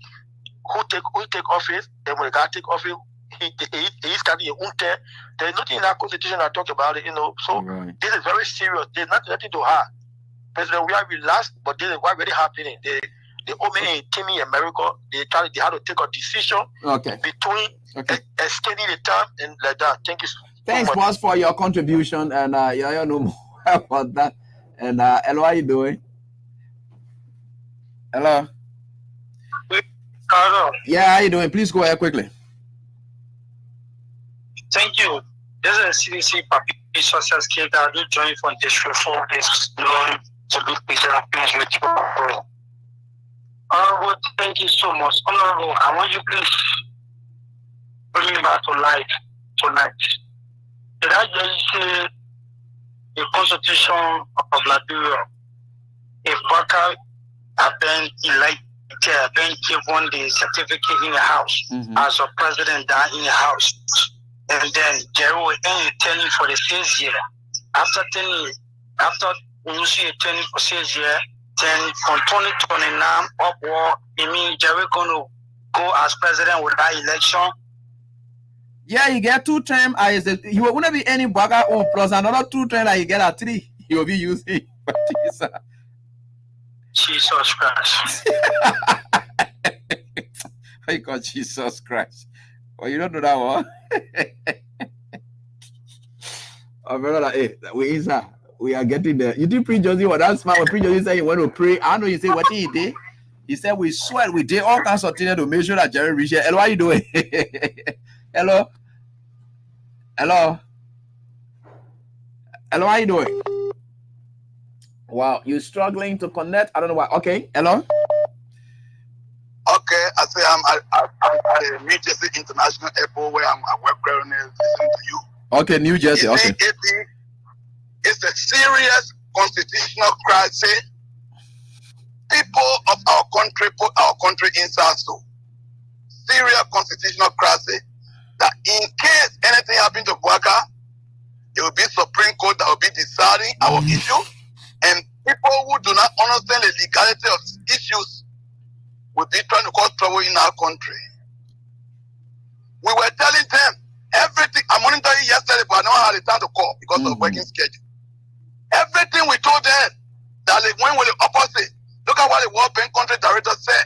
who take office? Then when the guy take office, he's carrying his own term. There is nothing in our constitution that talk about it, you know. So this is very serious. There's nothing to hide. President, we are relaxed, but this is what really happening. The old man in Timmy America, they had to take a decision between extending the time and like that. Thank you. Thanks, boss, for your contribution, and you know more about that. And hello, how you doing? Hello. Hello. Yeah, how you doing? Please go ahead quickly. Thank you. This is CDC Papi Success Kid. I do join from District 4. This known to be Peter with you. Honorable, thank you so much. Honorable, I want you please bring me back to life tonight. Did I just say the Constitution of Liberia, if Baka have been elected, been given the certificate in the house as a president down in the house, and then Jerry will end turning for the 6th year. After you see turning for 6 years, then from 2029 upward, it means Jerry gonna go as president without election. Yeah, you get 2 terms. You will not be any Baka or plus another 2 terms that you get at 3. You will be using. Jesus Christ. I got Jesus Christ. Oh, you don't know that one? Oh, brother, hey, We are getting there. You did pre Josie, well, that's smart. When pre Josie said he went to pray, I know you say what he did. He said we sweat, we did all kinds of things to make sure that Jerry reached here. Hello, how you doing? Hello? Hello? Hello, how you doing? Wow, you're struggling to connect. I don't know why. Okay, hello? Okay, I say I'm at New Jersey International Airport where I work currently listening to you. Okay, New Jersey, okay. It's a serious constitutional crisis. People of our country put our country inside so serious constitutional crisis that in case anything happens to Bouaka, it will be Supreme Court that will be deciding our issue, and people who do not understand the legality of issues will be trying to cause trouble in our country. We were telling them everything. I monitored it yesterday, but I don't have the time to call because of working schedule. Everything we told them that they went with the opposite. Look at what the World Bank country director said.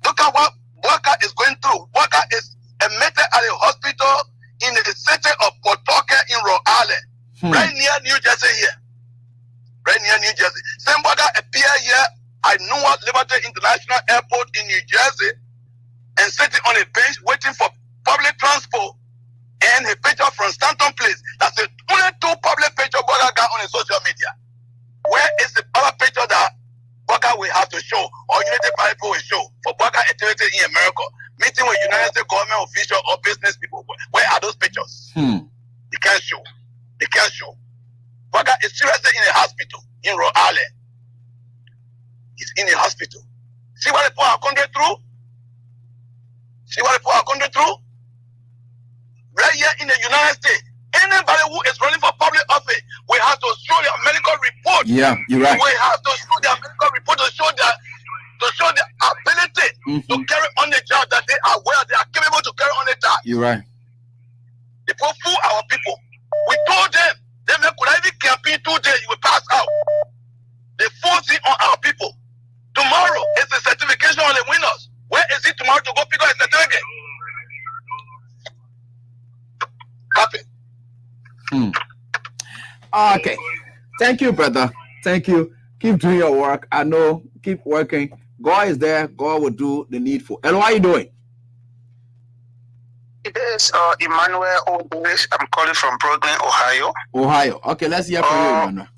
Look at what Bouaka is going through. Bouaka is admitted at a hospital in the city of Pawtucket in Rhode Island, right near New Jersey here. Right near New Jersey. Same Bouaka appeared here at Newark Liberty International Airport in New Jersey and sitting on a bench waiting for public transport, and a picture from Stanton Place. That's the only two public pictures Bouaka got on his social media. Where is the other picture that Bouaka will have to show, or Unity People will show for Bouaka activity in America, meeting with United States government officials or business people? Where are those pictures? They can't show. They can't show. Bouaka is seriously in a hospital in Rhode Island. He's in a hospital. See what they put our country through? See what they put our country through? Right here in the United States, anybody who is running for public office, we have to show their medical report. Yeah, you're right. We have to show their medical report to show their ability to carry on the job, that they are well, they are capable to carry on the job. You're right. They fool our people. We told them, they could even campaign 2 days, you will pass out. They force it on our people. Tomorrow is the certification on the winners. Where is it tomorrow to go pick up a certificate? Happy. Okay. Thank you, brother. Thank you. Keep doing your work. I know. Keep working. God is there. God will do the needful. Hello, how are you doing? It is Emmanuel Odoris. I'm calling from Brooklyn, Ohio. Ohio. Okay, let's hear from you, Emmanuel.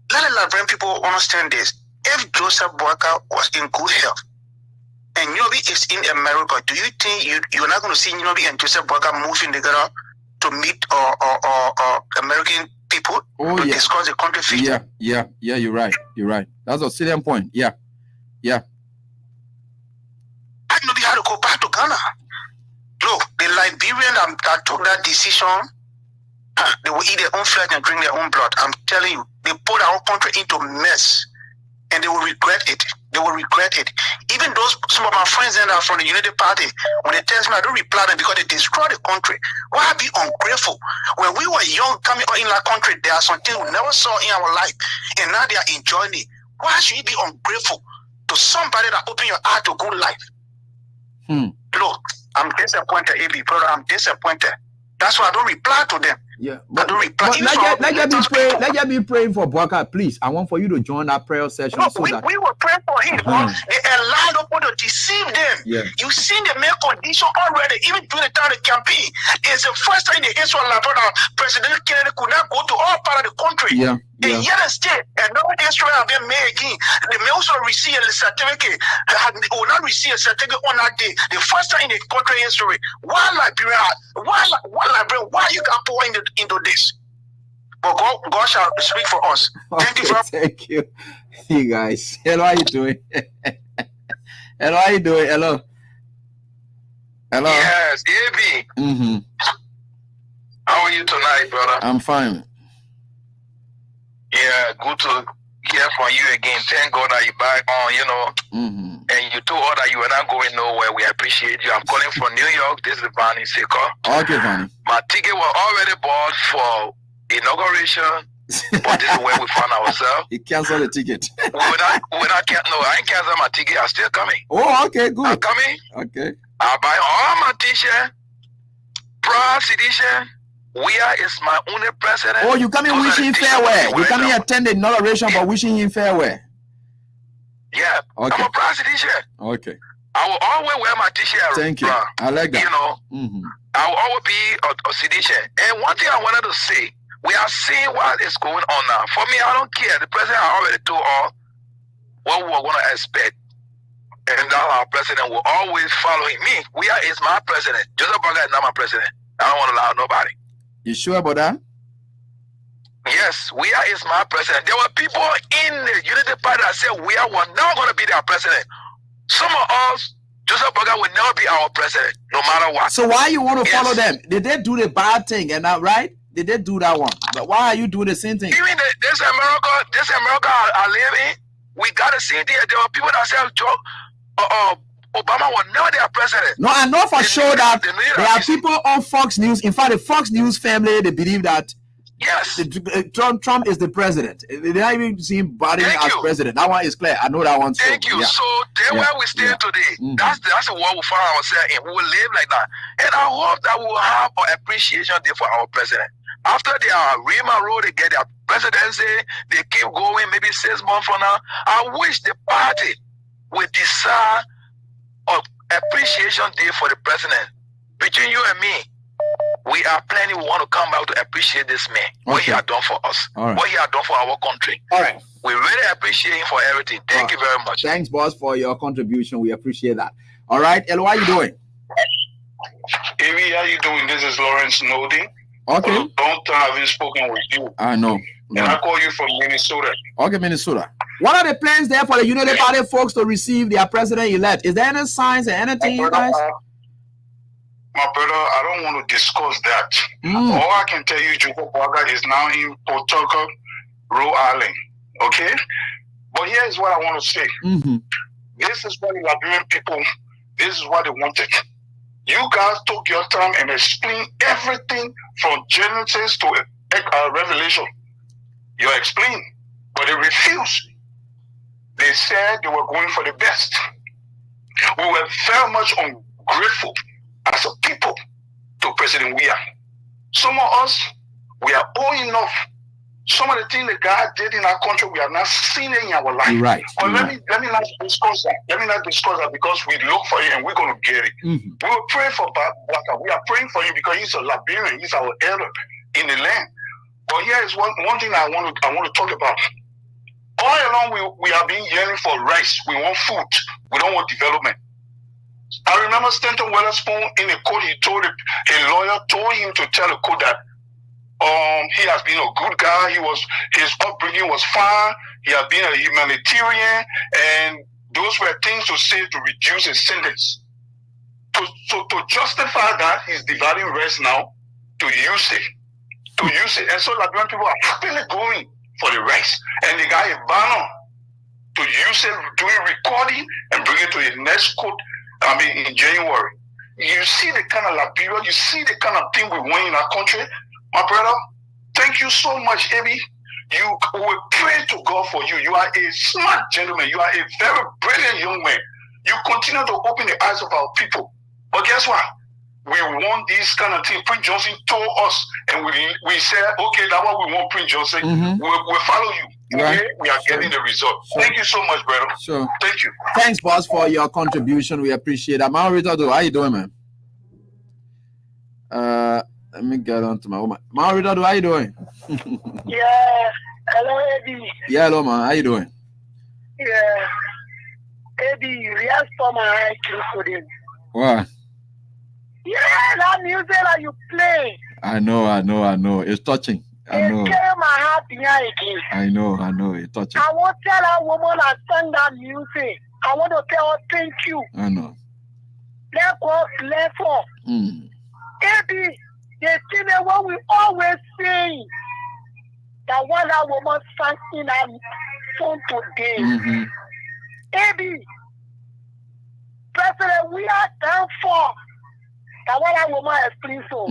Let the Liberian people understand this. If Joseph Bouaka was in good health and Nyobi is in America, do you think you're not going to see Nyobi and Joseph Bouaka moving together to meet American people to discuss the country future? Yeah, you're right. You're right. That's a salient point. Yeah. I Nyobi had to go back to Ghana. Look, the Liberian that took that decision, they will eat their own flesh and drink their own blood. I'm telling you, they put our country into mess, and they will regret it. They will regret it. Even some of my friends that are from the Unity Party, when they tell me, I don't reply them because they destroy the country. Why be ungrateful? When we were young coming in our country, there are some things we never saw in our life, and now they are enjoying it. Why should you be ungrateful to somebody that opened your eye to good life? Look, I'm disappointed, AB brother. I'm disappointed. That's why I don't reply to them. Yeah, but let me praying for Bouaka, please. I want for you to join that prayer session. No, we will pray for him because they allowed people to deceive them. Yeah. You've seen the main condition already, even during the time of the campaign. It's the first time in the history of Liberia President Kennedy could not go to all part of the country. Yeah. And yet still, and no Israel have been made again. They may also receive a certificate. They will not receive a certificate on that day. The first time in the country history. Why Liberia? Why you can pour into this? But God shall speak for us. Thank you. Thank you. You guys. Hello, how you doing? Hello, how you doing? Hello. Yes, AB. How are you tonight, brother? I'm fine. Yeah, good to hear from you again. Thank God that you're back on, and you told us that you were not going nowhere. We appreciate you. I'm calling from New York. This is Vanny Seko. Okay, Vanny. My ticket was already bought for inauguration, but this is where we found ourselves. You canceled the ticket. I ain't canceled my ticket. I'm still coming. Oh, okay, good. I'm coming. Okay. I buy all my t-shirt, proud edition, Where is my only president? Oh, you coming wishing farewell. You coming attend the inauguration but wishing him farewell. Yeah, okay. I'm a president. Okay. I will always wear my t-shirt. Thank you. I like that. You know, I will always be a citizen. And one thing I wanted to say, we are seeing what is going on now. For me, I don't care. The president already told all what we were going to expect. And now our president will always follow him. Me, Where is my president? Joseph Boakai is not my president. I don't want to allow nobody. You sure about that? Yes, Where is my president? There were people in the Unity Party that said Where was not going to be their president. Some of us, Joseph Boakai will never be our president, no matter what. So why you want to follow them? Did they do the bad thing and not right? Did they do that one? But why are you doing the same thing? Even this America I live in, we got to see there. There were people that said Obama was never their president. No, I know for sure that there are people on Fox News. In fact, the Fox News family, they believe that yes, Trump is the president. They're not even seeing Biden as president. That one is clear. I know that one. Thank you. Yeah. So there where we stand today, that's the world we find ourselves in. We will live like that. And I hope that we will have an appreciation day for our president. After they are rigmarole, they get their presidency, they keep going maybe 6 months from now. I wish the party would decide an appreciation day for the president. Between you and me, we are planning. We want to come back to appreciate this man, what he has done for us, what he has done for our country. All right. We really appreciate him for everything. Thank you very much. Thanks, boss, for your contribution. We appreciate that. All right, El, how are you doing? Avi, how you doing? This is Lawrence Nodi. Okay. Long time I haven't spoken with you. I know. And I call you from Minnesota. Okay, Minnesota. What are the plans there for the Unity Party folks to receive their president-elect? Is there any signs or anything, you guys? My brother, I don't want to discuss that. All I can tell you, Joseph Boakai is now in Pawtucket, Rhode Island. Okay? But here is what I want to say. This is what the Liberian people, this is what they wanted. You guys took your time and explained everything from Genesis to Revelation. You explained, but they refused. They said they were going for the best. We were very much ungrateful as a people to President Weah. Some of us, we are old enough. Some of the things that God did in our country, we have not seen it in our life. You're right. But let me not discuss that. Let me not discuss that because we look for it and we're going to get it. We will pray for Boakai. We are praying for him because he's a Liberian. He's our elder in the land. But here is one thing I want to talk about. All along, we are being yearning for rice. We want food. We don't want development. I remember Stanton Weatherspoon in a court. A lawyer told him to tell the court that he has been a good guy. His upbringing was fine. He has been a humanitarian, and those were things to say to reduce his sentence. To justify that, he's dividing rice now to use it. And so Liberian people are happily going for the rice. And they got a banner to use it, doing recording and bring it to the next court, in January. You see the kind of Liberia, you see the kind of thing we want in our country. My brother, thank you so much, Abby. You will pray to God for you. You are a smart gentleman. You are a very brilliant young man. You continue to open the eyes of our people. But guess what? We want this kind of thing. Prince Johnson told us, and we said, okay, that's what we want, Prince Johnson. We'll follow you. Right. Okay? We are getting the result. Thank you so much, brother. Sure. Thank you. Thanks, boss, for your contribution. We appreciate that. Maurito, how you doing, man? Let me get on to my woman. Maurito, how you doing? Yeah. Hello, Eddie. Yeah, hello, man. How you doing? Yeah. Eddie, react for my IQ for them. What? Yeah, that music that you play. I know. It's touching. I know. It came my heart behind again. I know. It's touching. I want to tell that woman that sang that music. I want to tell her thank you. I know. Let God bless her. Maybe the thing that what we always say that what that woman sang in that song today. Maybe President, we are down for that what that woman explained so.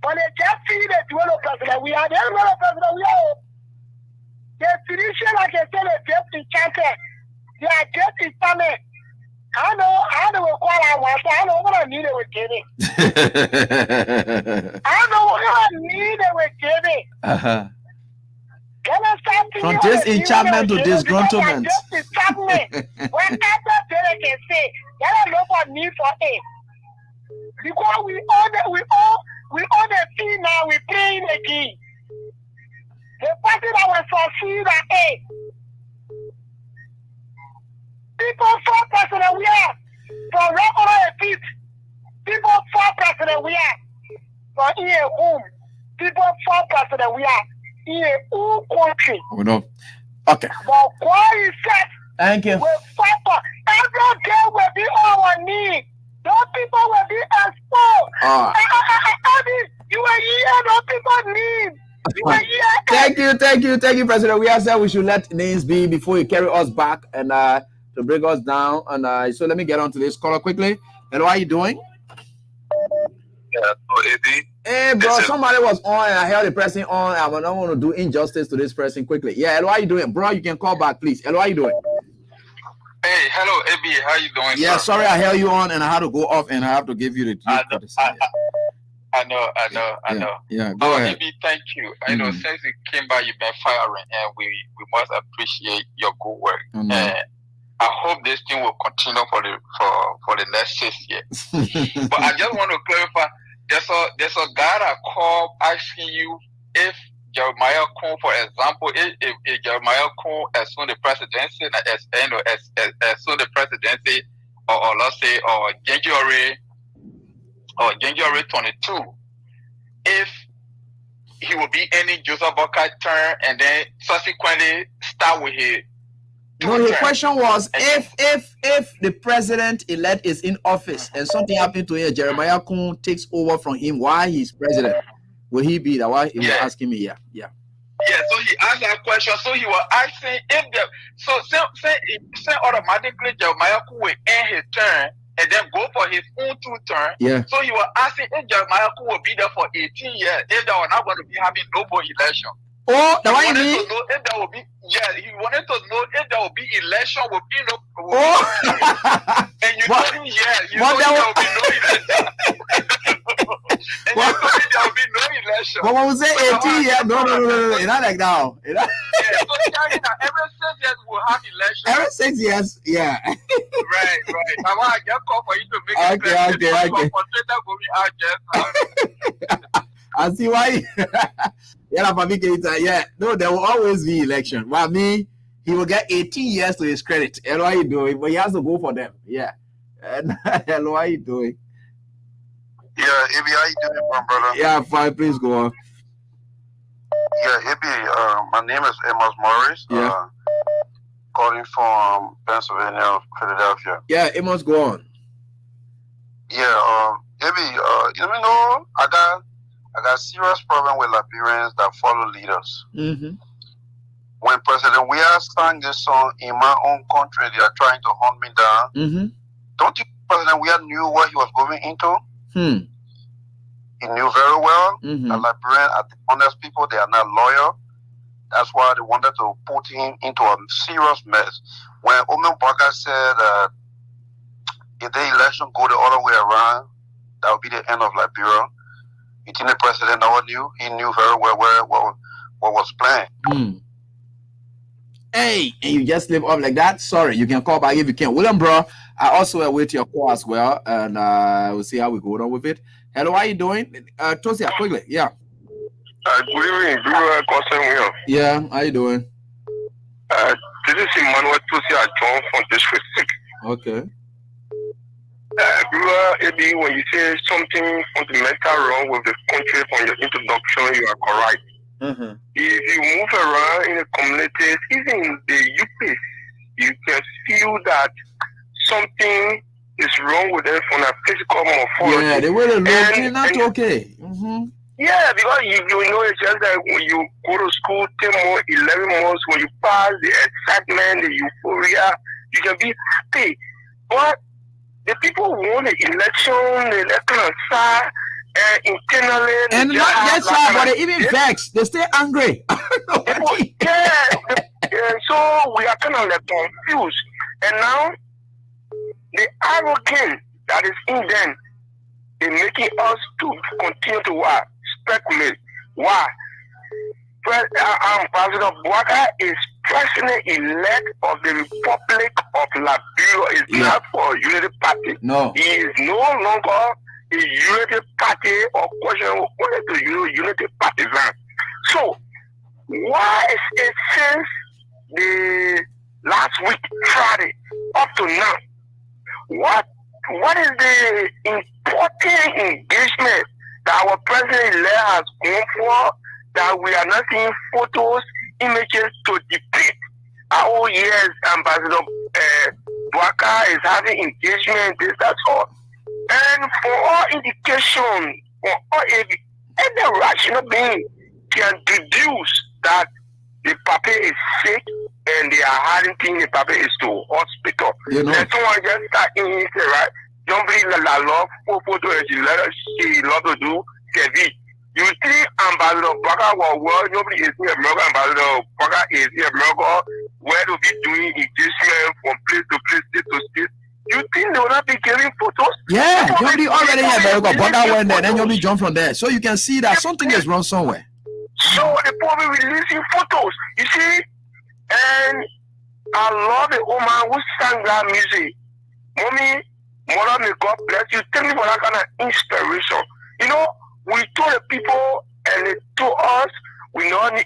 But they just see the dual president. We are the dual president. We are the physician, like I said, the just enchanted. They are just instrument. I know what call I want. I know what I need it with getting. I know what From disenchantment to disgruntlement. Whenever they can say, there are no more need for it. Because we own the fee now, we playing again. The party that will succeed at it. People for president we are. For regular feet. People for president we are. For in a home. People for president we are. In a whole country. Oh no. Okay. But why is that? Thank you. We fight for every day will be our need. Those people will be exposed. You are here, those people need. You are here. Thank you, President. We have said we should let names be before you carry us back and to bring us down. And so let me get on to this caller quickly. Hello, how are you doing? Yeah, so Eddie. Hey, bro, somebody was on and I held the person on. I don't want to do injustice to this person quickly. Yeah, hello, how you doing? Bro, you can call back, please. Hello, how you doing? Hey, hello, Ebi. How you doing? Yeah, sir? sorry I held you on and I had to go off and I have to give you the I know. Yeah, go ahead. Ebi, thank you. I know since you came by, you've been firing, and we must appreciate your good work. And I hope this thing will continue for the next 6 years. But I just want to clarify. There's a guy that called asking you if Jeremiah Kun, for example, if Jeremiah Kun assumed the presidency, assumed the presidency, or let's say, or January 22, if he will be any Joseph Boakai turn and then subsequently start with his. No, the question was if the president-elect is in office and something happened to him, Jeremiah Kun takes over from him while he's president, will he be that? Why he was asking me? Yeah. Yeah, so he asked that question. So he was asking if say automatically Jeremiah Kun will end his term and then go for his own 2 terms. Yeah. So he was asking if Jeremiah Kun will be there for 18 years, if they were not going to be having no more election. Oh, that what you mean? He wanted to know if there will be election, will be no. And you told him, you told him there will be no election. And you told him there will be no election. But when we say 18 years, no, it's not like now. So tell him that every 6 years we'll have election. Every 6 years, yeah. Right. Now I just call for you to make Okay. I see why. Yeah, no, there will always be election. But me, he will get 18 years to his credit. Hello, how you doing? But he has to go for them. Yeah. And hello, how you doing? Yeah, Ebi, how you doing, my brother? Yeah, fine. Please go on. Yeah, Ebi, my name is Amos Morris. Yeah. Calling from Pennsylvania, Philadelphia. Yeah, Amos, go on. Yeah, Ebi, you know, I got serious problem with Liberians that follow leaders. Mm-hmm. When President Weah sang this song, in my own country, they are trying to hunt me down. Mm-hmm. Don't you think President Weah knew what he was going into? He knew very well that Liberians are the honest people. They are not loyal. That's why they wanted to put him into a serious mess. When Omen Boakai said if the election go the other way around, that would be the end of Liberia. You think the president never knew? He knew very well what was planned. Hey, and you just live up like that? Sorry, you can call back if you can. William, bro, I also await your call as well, and we'll see how we go on with it. Hello, how you doing? Tosia, quickly, yeah. Good evening, Concern. Yeah, how you doing? This is Emmanuel Tosia John from District 6. Okay. Ebi, when you say something fundamental wrong with the country from your introduction, you are correct. Mm-hmm. If you move around in the communities, even in the UP, you can feel that something is wrong with them from a physical morphology. Yeah, they will look not okay. Mm-hmm. Yeah, because you know it's just that when you go to school 10 more, 11 months, when you pass the excitement, the euphoria, you can be happy. But the people won the election, the election side, internally. And not just that, but they even vexed. They stay angry. So we are kind of like confused. And now, the arrogance that is in them is making us to continue to speculate. Why? President Bouaka is president elect of the Republic of Liberia. Is not for Unity Party. No. He is no longer a Unity Party or question to Unity Partisan. So, why is it since the last week, Friday, up to now? What is the important engagement that our president-elect has gone for that we are not seeing photos, images to depict? Oh yes, Ambassador Bouaka is having engagement, this, that's all. And for all indication, for all any rational being can deduce that the papa is sick and they are hiding things, the papa is to hospital. You know. And someone just start in and say, right, don't believe la love for photo and she love to do TV. You see Ambassador Bouaka well, nobody is here, Ambassador Bouaka is here, where to be doing engagement from place to place, state to state. You think they will not be getting photos? Yeah, you'll be already here, Bouaka went there, then you'll be jump from there. So you can see that something is wrong somewhere. So the people releasing photos, you see, and I love the woman who sang that music. Mommy, mother, may God bless you. Thank me for that kind of inspiration. You know, we told the people and they told us we don't need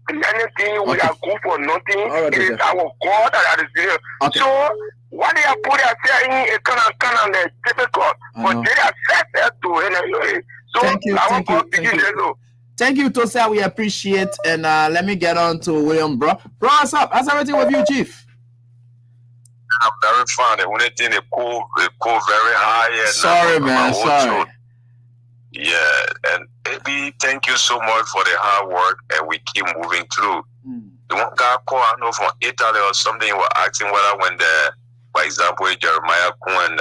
anything, we are good for nothing. Right, it is our God that is there. So what they are putting out in a kind of difficult, but they are set to anyway. So thank you. Thank you, Tosa. We appreciate. And let me get on to William, bro. Bro, what's up? How's everything with you, Chief? I'm very fine. The only thing they cool very high. Sorry, man. Sorry. Yeah, and baby, thank you so much for the hard work, and we keep moving through. The one guy called, I know from Italy or something, was asking whether when for example, Jeremiah Cohen,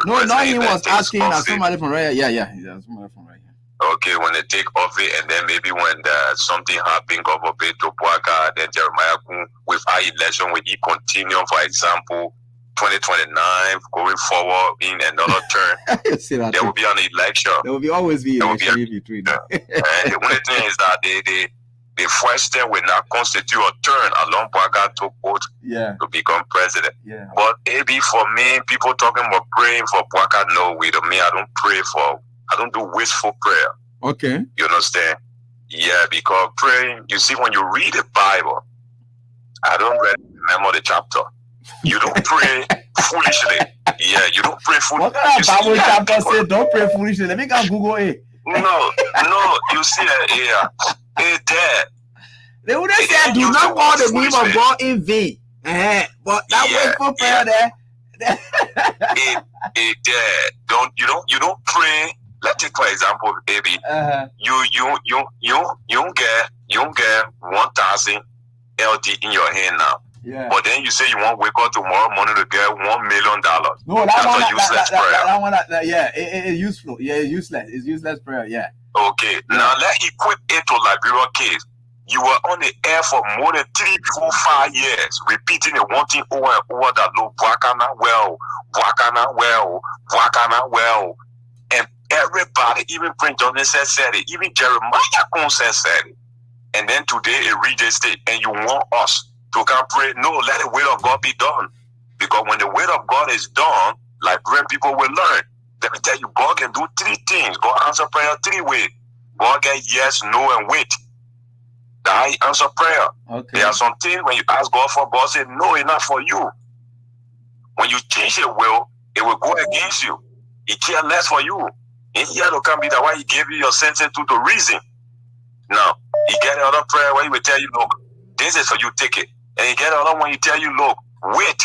No, he was asking somebody from right here. Yeah, somebody from right here. Okay, when they take office, and then maybe when something happened, Governor Pedro Bouaka, then Jeremiah Cohen, with our election, when he continue, for example, 2029 going forward in another term, there will be an election. There will always be an election in between. And the only thing is that the first term will not constitute a turn along Bouaka took oath to become president. Yeah. But maybe for me, people talking about praying for Bouaka, no, with me, I don't do wishful prayer. Okay. You understand? Yeah, because praying, you see, when you read the Bible, I don't really remember the chapter. You don't pray foolishly. Yeah, you don't pray foolishly. What kind of Bible chapter say don't pray foolishly? Let me go Google it. No, you see that there. They would have said, do not call the name of God in vain. But that wishful prayer there. You don't pray. Let's take for example, baby. You don't get 1,000 LD in your hand now. Yeah. But then you say you want to wake up tomorrow morning to get $1 million. No, that's a useless prayer. It's useful. Yeah, it's useless. It's useless prayer. Yeah. Okay. Now let's equip it to Liberia case. You were on the air for more than 3, 4, 5 years, repeating the one thing over and over that look, Bouaka well. And everybody, even Prince Johnson said it, even Jeremiah Cohen said it. And then today it reached a state, and you want us to come pray? No, let the will of God be done. Because when the will of God is done, Liberian people will learn. Let me tell you, God can do 3 things. God answer prayer 3 ways. God get yes, no, and wait. I answer prayer. Okay. There are some things when you ask God for, God say, no, it's not for you. When you change your will, it will go against you. He cares less for you. And here to come be that why he gave you your sentence to the reason. Now, he get another prayer where he will tell you, look, this is for you, take it. And you get another one, he tell you, look, wait.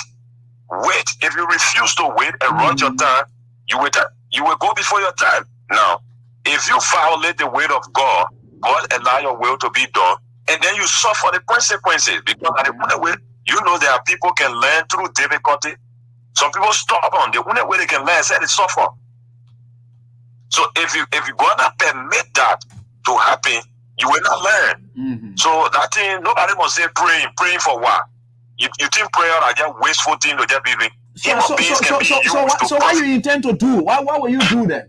If you refuse to wait and run your time, you will go before your time. Now, if you violate the will of God, God allow your will to be done, and then you suffer the consequences. Because at the only way, you know, there are people can learn through difficulty. Some people stubborn. The only way they can learn is that they suffer. So if you gonna permit that to happen, you will not learn. So that thing, nobody must say praying for what? You think prayer are just wasteful thing to just be doing. So what you intend to do? What will you do then?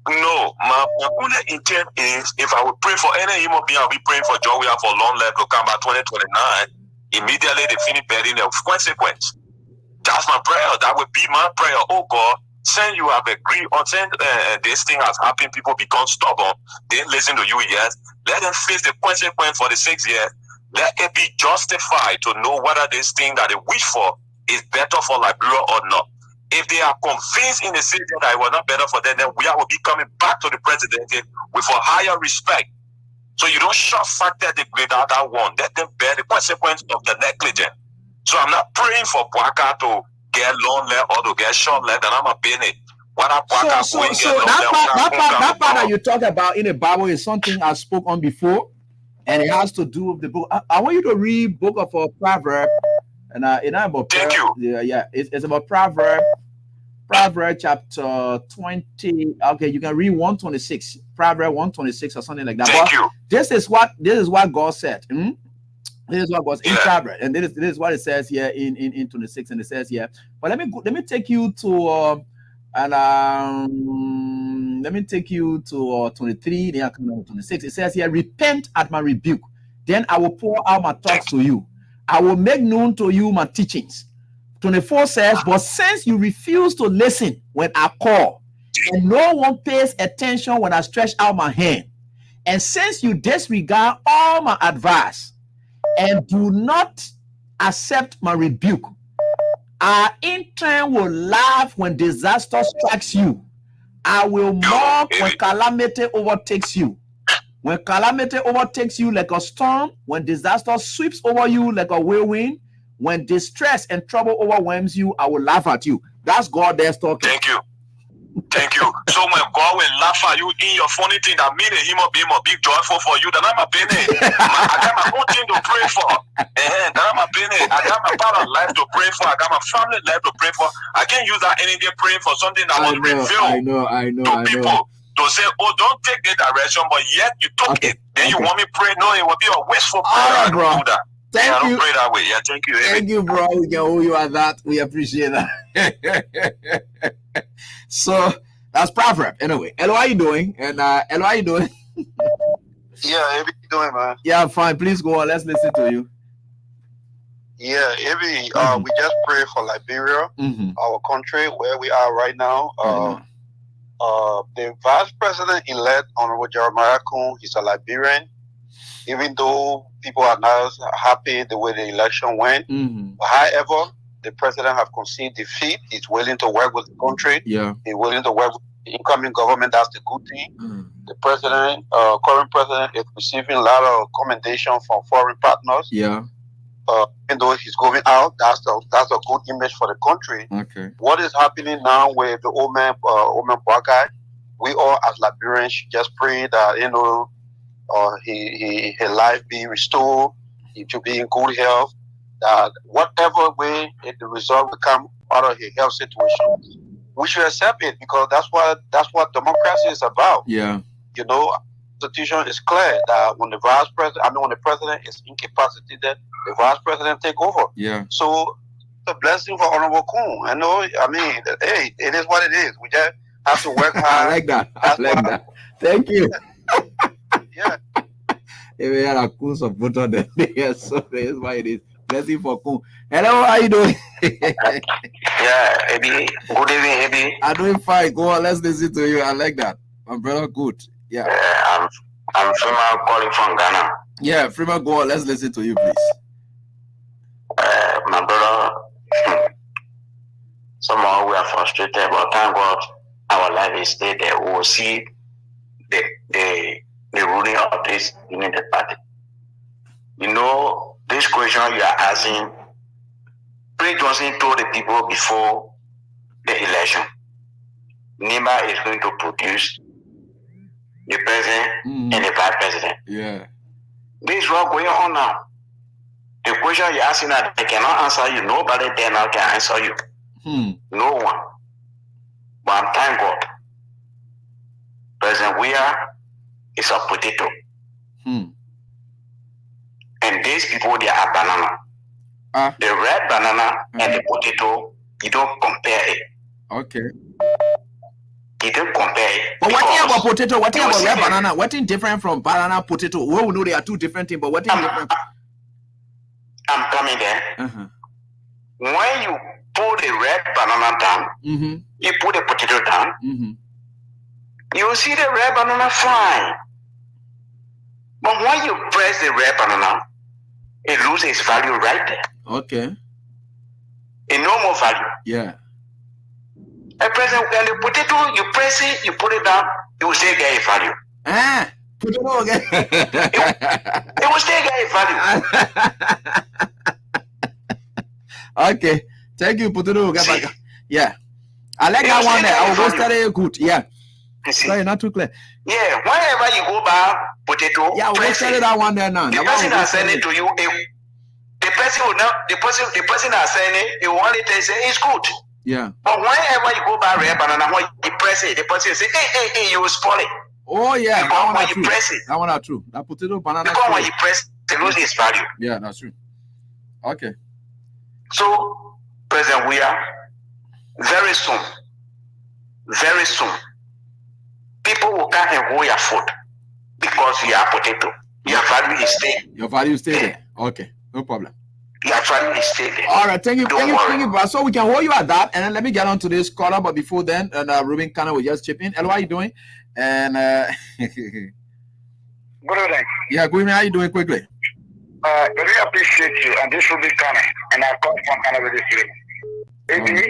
No, my only intent is if I would pray for any human being, I'll be praying for Joey for long life to come by 2029. Immediately they finish bearing the consequence. That's my prayer. That would be my prayer. Oh God, since you have agreed on saying this thing has happened, people become stubborn. They listen to you, yes. Let them face the consequence for the 6 years. Let it be justified to know whether this thing that they wish for is better for Liberia or not. If they are convinced in the city that it was not better for them, then we will be coming back to the presidency with a higher respect. So you don't short-circuit the great that one. Let them bear the consequence of the negligence. So I'm not praying for Bwaka to get long leg or to get short leg, and I'm a paying it. So that part that you talk about in the Bible is something I spoke on before, and it has to do with the book. I want you to read book of Proverbs, and it's about it's about Proverbs chapter 20. Okay, you can read 126, Proverbs 126 or something like that. Thank you. This is what God said. This is what was in Proverbs, and this is what it says here in 26, and it says here. But let me take you to let me take you to 23. Then I come to 26. It says here, repent at my rebuke, then I will pour out my thoughts to you. I will make known to you my teachings. 24 says, but since you refuse to listen when I call, and no one pays attention when I stretch out my hand, and since you disregard all my advice and do not accept my rebuke, I in turn will laugh when disaster strikes you. I will mock when calamity overtakes you. When calamity overtakes you like a storm, when disaster sweeps over you like a whirlwind, when distress and trouble overwhelms you, I will laugh at you. That's God there talking. Thank you. Thank you. So when God will laugh at you in your funny thing that mean a human being will be joyful for you, then I'm a penny. I got my own thing to pray for. Then I'm a penny. I got my part of life to pray for. I got my family life to pray for. I can't use that any day praying for something that will reveal to people to say, oh, don't take the direction, but yet you took it. Then you want me to pray? No, it will be a wasteful prayer. I don't do that. Thank you. I don't pray that way. Yeah, thank you. Thank you, bro. We can owe you at that. We appreciate that. So that's Proverb. Anyway, Elo, how you doing? And Elo, how you doing? Yeah, how you doing, man? Yeah, fine. Please go on. Let's listen to you. Yeah, we just pray for Liberia, our country, where we are right now. The vice president elect, Honorable Jeremiah Kun, he's a Liberian. Even though people are not happy the way the election went, however, the president have conceded defeat. He's willing to work with the country. Yeah, he's willing to work with the incoming government. That's the good thing. The president, current president, is receiving a lot of commendation from foreign partners. Yeah. Even though he's going out, that's a good image for the country. Okay. What is happening now with the old man Bwaka? We all as Liberians should just pray that his life be restored, he to be in good health. That whatever way the result will come out of his health situation, we should accept it because that's what democracy is about. Yeah. The Constitution is clear that when the president is incapacitated, the vice president take over. Yeah. So it's a blessing for Honorable Kun. Hey, it is what it is. We just have to work hard. I like that. Thank you. Yeah. We had a Kun supporter there. So that's why it is. Blessing for Kun. Hello, how you doing? Yeah, Ebi. Good evening, Ebi. I'm doing fine. Go on, let's listen to you. I like that. My brother, good. Yeah. I'm Freeman calling from Ghana. Yeah, Freeman, go on. Let's listen to you, please. My brother, somehow we are frustrated, but thank God our life is still there. We will see the ruling of this United Party. This question you are asking, Prince Johnson told the people before the election, NIMBA is going to produce the president and the vice president. Yeah. This is what going on now. The question you're asking that they cannot answer you, nobody there now can answer you. No one. But I'm thank God. President Weah is a potato. And these people, they are banana. The red banana and the potato, you don't compare it. Okay. He don't compare. But what thing about potato? What thing about red banana? What thing different from banana potato? Well, we know they are two different things, but what thing different? I'm coming there. When you pull the red banana down, you put the potato down, you will see the red banana flying. But when you press the red banana, it loses its value right there. Okay. It no more value. Yeah. And the potato, you press it, you put it down, it will still get a value. Potato again. It will still get a value. Okay. Thank you, potato. Yeah. I like that one there. I will go study good. Yeah. Sorry, not too clear. Yeah, whenever you go buy potato, yeah, we'll study that one there now. The person that send it to you, the person will not, the person that send it, he will only tell you say it's good. Yeah. But whenever you go buy red banana, when you press it, the person will say, hey, you will spoil it. Oh yeah, because when you press it, that one are true. That potato banana. Because when you press it, it loses its value. Yeah, that's true. Okay. So, President, we are very soon, people will come and hold your food because you are potato. Your value is staying. Your value stay there. Okay, no problem. Your value is staying there. All right, thank you, thank you. So we can hold you at that, and then let me get on to this caller. But before then, Ruben Kana will just chip in. Hello, how you doing? And good evening. Yeah, good evening. How you doing? Quickly. Really appreciate you, and this will be coming. And I come from Canada this evening. AD,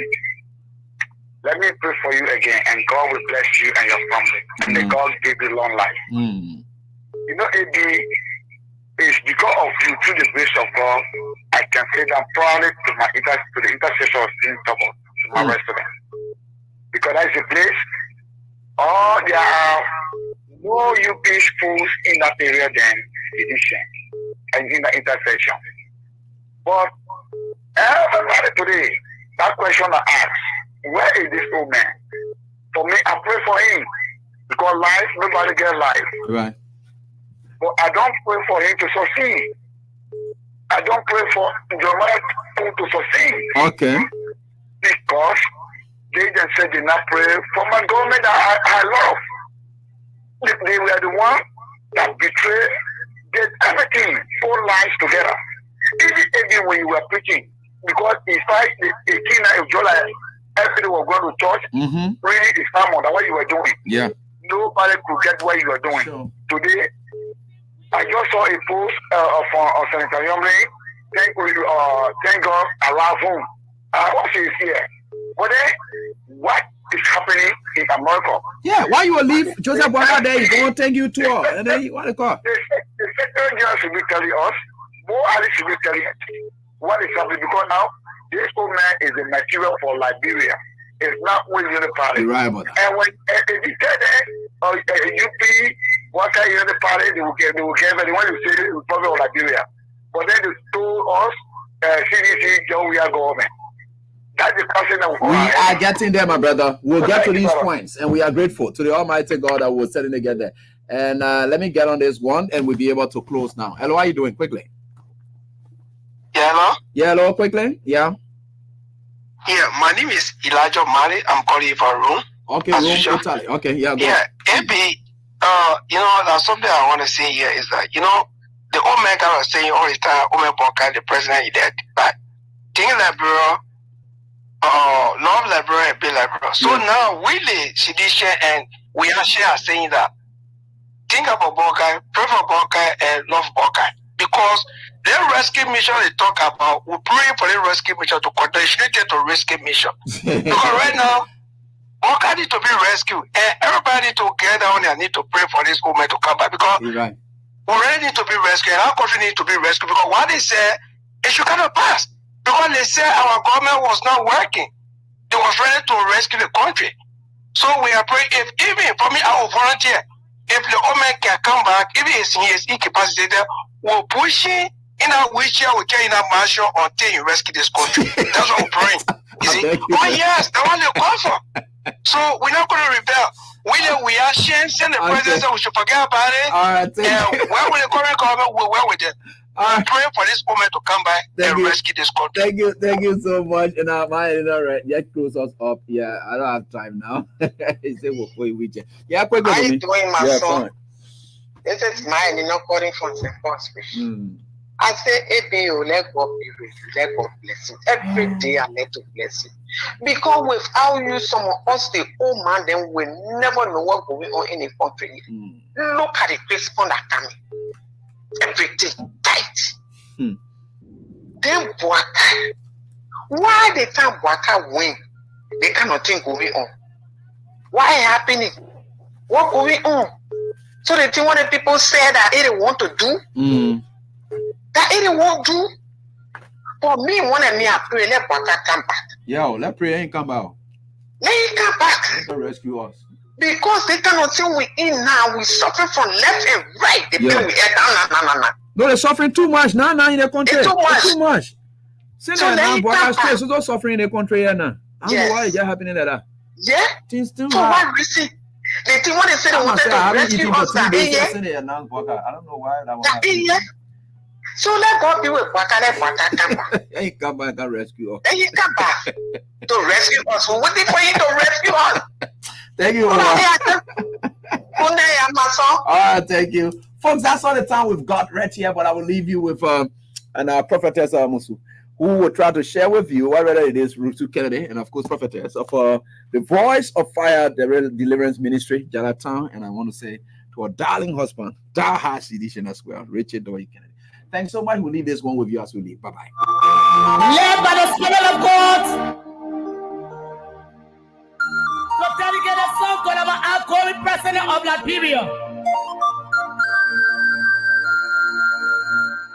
let me pray for you again, and God will bless you and your family, and may God give you long life. You know, AD, it's because of you, through the grace of God, I can say that proudly to the intercessors in Togo, to my restaurant. Because that's a place, there are no UP schools in that area than Edition and in the intersection. But everybody today, that question I ask, where is this old man? For me, I pray for him. Because life, nobody gets life. Right. But I don't pray for him to succeed. I don't pray for your life to succeed. Okay. Because they just said they not pray for my government that I love. They were the one that betrayed, did everything, all lies together. Even when you were preaching, because it's like the king of July, everybody was going to church, really it's not more than what you were doing. Yeah. Nobody could get what you were doing. Sure. Today, I just saw a post of Senator Yomri. Thank God, Allah home. I want to see here. But then, what is happening in America? Yeah, why you will leave Joseph Boakai there? He's going to take you tour, and then you want to call. The Secretary General should be telling us, more Ali should be telling us what is happening, because now this old man is the material for Liberia. It's not with the party. You're right about that. And when they said that, UP, what kind of party they will get, and when you say the problem of Liberia. But then they told us, CDC, we are government. That's the question that we are getting there, my brother. We'll get to these points, and we are grateful to the Almighty God that will certainly get there. And let me get on this one, and we'll be able to close now. Hello, how are you doing? Quickly. Yeah, hello? Yeah, hello, quickly. Yeah. Yeah, my name is Elijah Mali. I'm calling you for room. Okay, room, Italy. Okay, yeah, go yeah, AB, there's something I want to say here is that, the old man guy was saying all the time, Omen Boakai, the president, is dead. But think Liberia, love Liberia and be Liberia. So now, really, sedition and we actually are saying that, think about Boakai, pray for Boakai, and love Boakai. Because the rescue mission they talk about, we pray for the rescue mission to contribute to rescue mission. Because right now, Boakai need to be rescued, and everybody need to get down and need to pray for this woman to come back. Because right. we really need to be rescued, and our country need to be rescued. Because what they say, it should cannot pass. Because they say our government was not working. They was ready to rescue the country. So we are praying, if even for me, I will volunteer. If the old man can come back, even if he is incapacitated, we're pushing in our wheelchair, we get in our marshal until you rescue this country. That's what we're praying. You see? Oh yes, the one they call for. So we're not going to rebel. We are send the president, we should forget about it. All right, and when we the current government, we're well with it. I'm praying for this woman to come back and rescue this country. Thank you so much. And mine, all right. Just close us up. Yeah, I don't have time now. He said, yeah, quick. How you doing, my son? Fine. This is mine, calling from St. Paul's. I say, ABO, let God be with you, let God bless you. Every day I let to bless you. Because without you, some of us, the old man, then we never know what's going on in the country. Look at the Facebook that coming. Everything tight. Then Boaka. Why the time Boaka win? They cannot think going on. Why happening? What going on? So the thing what the people say that it want to do, that it won't do. For me, when I pray, let Boaka come back. Yo, let prayer ain't come out. Let him come back. Let rescue us. Because they cannot see we in now. We suffer from left and right. They pay we down. No, they're suffering too much now in the country. It's too much. It's too much. So they come back. So they're suffering in the country here now. I don't know why it's happening like that. Yeah. Things too for what reason? The thing what they say they wanted to rescue us that I don't know why that was. So let God be with Boaka, let Boaka come back. He come back and rescue us. Then he come back to rescue us. We're waiting for him to rescue us. Thank you. All right, thank you. Folks, that's all the time we've got right here, but I will leave you with our prophetess Musu, who will try to share with you whether it is Ruth Kennedy and of course prophetess of the Voice of Fire Deliverance Ministry, Jonathan, and I want to say to our darling husband, Dahash edition as well, Richard Doyle Kennedy. Thanks so much. We'll leave this one with you as we leave. Bye-bye. Led by the Spirit of God. So dedicate a song called about outgoing president of Liberia.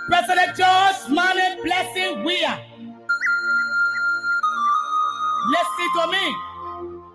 President George Manning Blessing Weah. Listen to me.